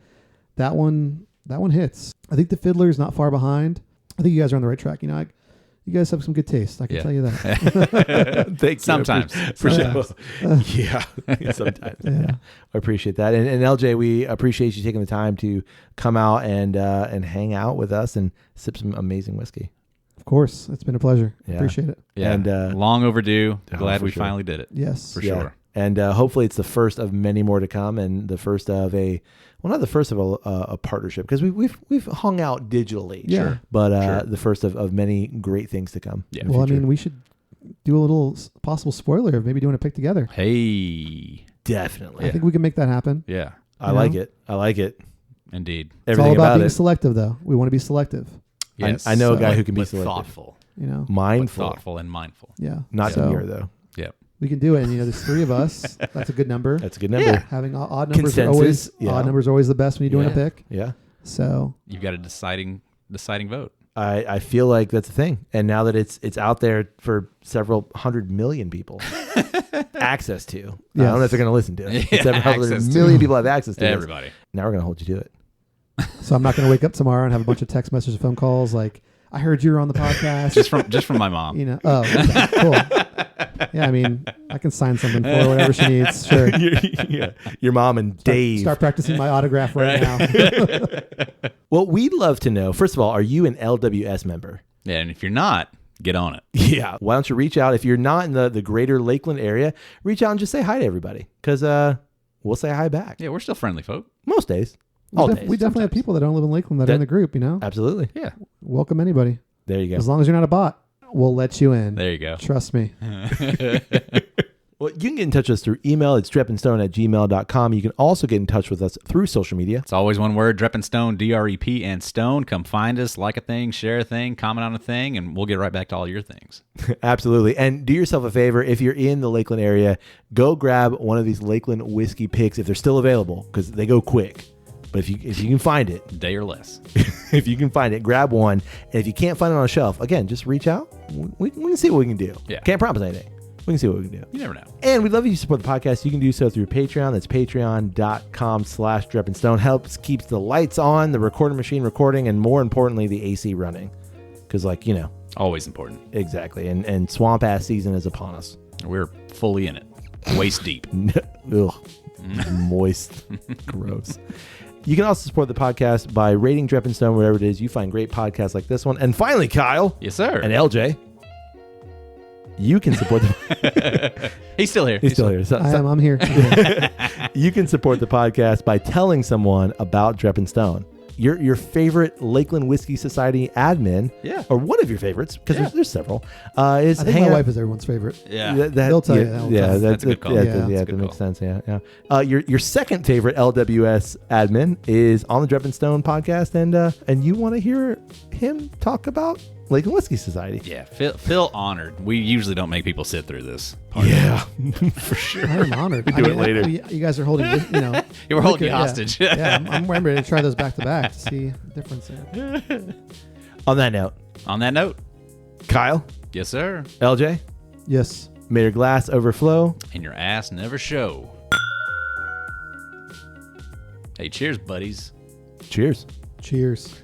that one hits. I think the Fiddler is not far behind. I think you guys are on the right track. You guys have some good taste. I can tell you that. Thank you. Sometimes. Sometimes. Yeah. Sometimes. Yeah. I appreciate that. And LJ, we appreciate you taking the time to come out and hang out with us and sip some amazing whiskey. Of course. It's been a pleasure. Yeah. Appreciate it. Yeah. And long overdue. Oh, Glad for we sure. finally did it. Yes. For Yeah. sure. And hopefully it's the first of many more to come, and the first of not the first of a partnership, because we've hung out digitally. Yeah. Sure. But Sure. the first of many great things to come. Yeah. in the Well, I future. mean, we should do a little possible spoiler of maybe doing a pick together. Hey. Definitely. I think we can make that happen. Yeah. I like it. I like it. Indeed. It's all Everything about about being it. selective, though. We want to be selective. Yes. I know a So- guy who can be But selective. thoughtful. But Mindful. thoughtful and mindful. Yeah. Not so demure, though. Yep. we can do it. And there's three of us. That's a good number. That's a good number. Yeah. Having odd numbers Consensus, are always yeah. odd numbers are always the best when you're doing Yeah. a pick. Yeah. So You've got a deciding vote. I feel like that's a thing. And now that it's out there for several 100 million people access to. I don't know if they're going to listen to it. Yeah, Several hundred access to. million people have access to it. Everybody. Now we're going to hold you to it. So I'm not going to wake up tomorrow and have a bunch of text messages and phone calls like, I heard you were on the podcast. Just from my mom. Oh, okay, cool. Yeah, I mean, I can sign something for her, whatever she needs. Sure. Your mom and Dave. Start practicing my autograph right now. Well, we'd love to know, first of all, are you an LWS member? Yeah, and if you're not, get on it. Yeah. Why don't you reach out? If you're not in the greater Lakeland area, reach out and just say hi to everybody, because we'll say hi back. Yeah, we're still friendly folk. Most days. All days. We definitely have people that don't live in Lakeland that are in the group, Absolutely. Yeah. Welcome anybody. There you go. As long as you're not a bot, we'll let you in. There you go. Trust me. Well, you can get in touch with us through email. It's drepandstone@gmail.com. You can also get in touch with us through social media. It's always one word, Drep and Stone, DREP and Stone. Come find us, like a thing, share a thing, comment on a thing, and we'll get right back to all your things. Absolutely. And do yourself a favor. If you're in the Lakeland area, go grab one of these Lakeland whiskey picks if they're still available, because they go quick. But if you can find it, Day or less. if you can find it, grab one. And if you can't find it on a shelf, again, just reach out. We can see what we can do. Yeah. Can't promise anything. We can see what we can do. You never know. And we'd love if you support the podcast. You can do so through Patreon. That's patreon.com/drepandstone. Helps keeps the lights on, the recording machine recording, and more importantly, the AC running. Because, Always important. exactly. And swamp ass season is upon us. We're fully in it. Waist deep. Ugh. Moist. Gross. You can also support the podcast by rating Drep and Stone wherever it is you find great podcasts like this one. And finally, Kyle. Yes, sir. And LJ. You can support the He's still here. He's still here. I'm here. You can support the podcast by telling someone about Drep and Stone. Your favorite Lakeland Whiskey Society admin, Yeah. or one of your favorites, because Yeah. there's several, is I think my wife is everyone's favorite. Yeah. They'll tell you that all the time. That's a good call. Yeah, Yeah. that That's a good makes call. sense. Yeah. Your second favorite LWS admin is on the Drep and Stone podcast, and you want to hear him talk about Lakeland Whiskey Society. Yeah. Feel honored. We usually don't make people sit through this part. Yeah, for sure. I am honored. We do it later. You guys are holding, You were holding liquor, you hostage. Yeah, I'm ready to try those back to back to see the difference there. On that note, On that note, Kyle, yes, sir. LJ, Yes. may your glass overflow. And your ass never show. Hey, cheers, buddies. Cheers. Cheers.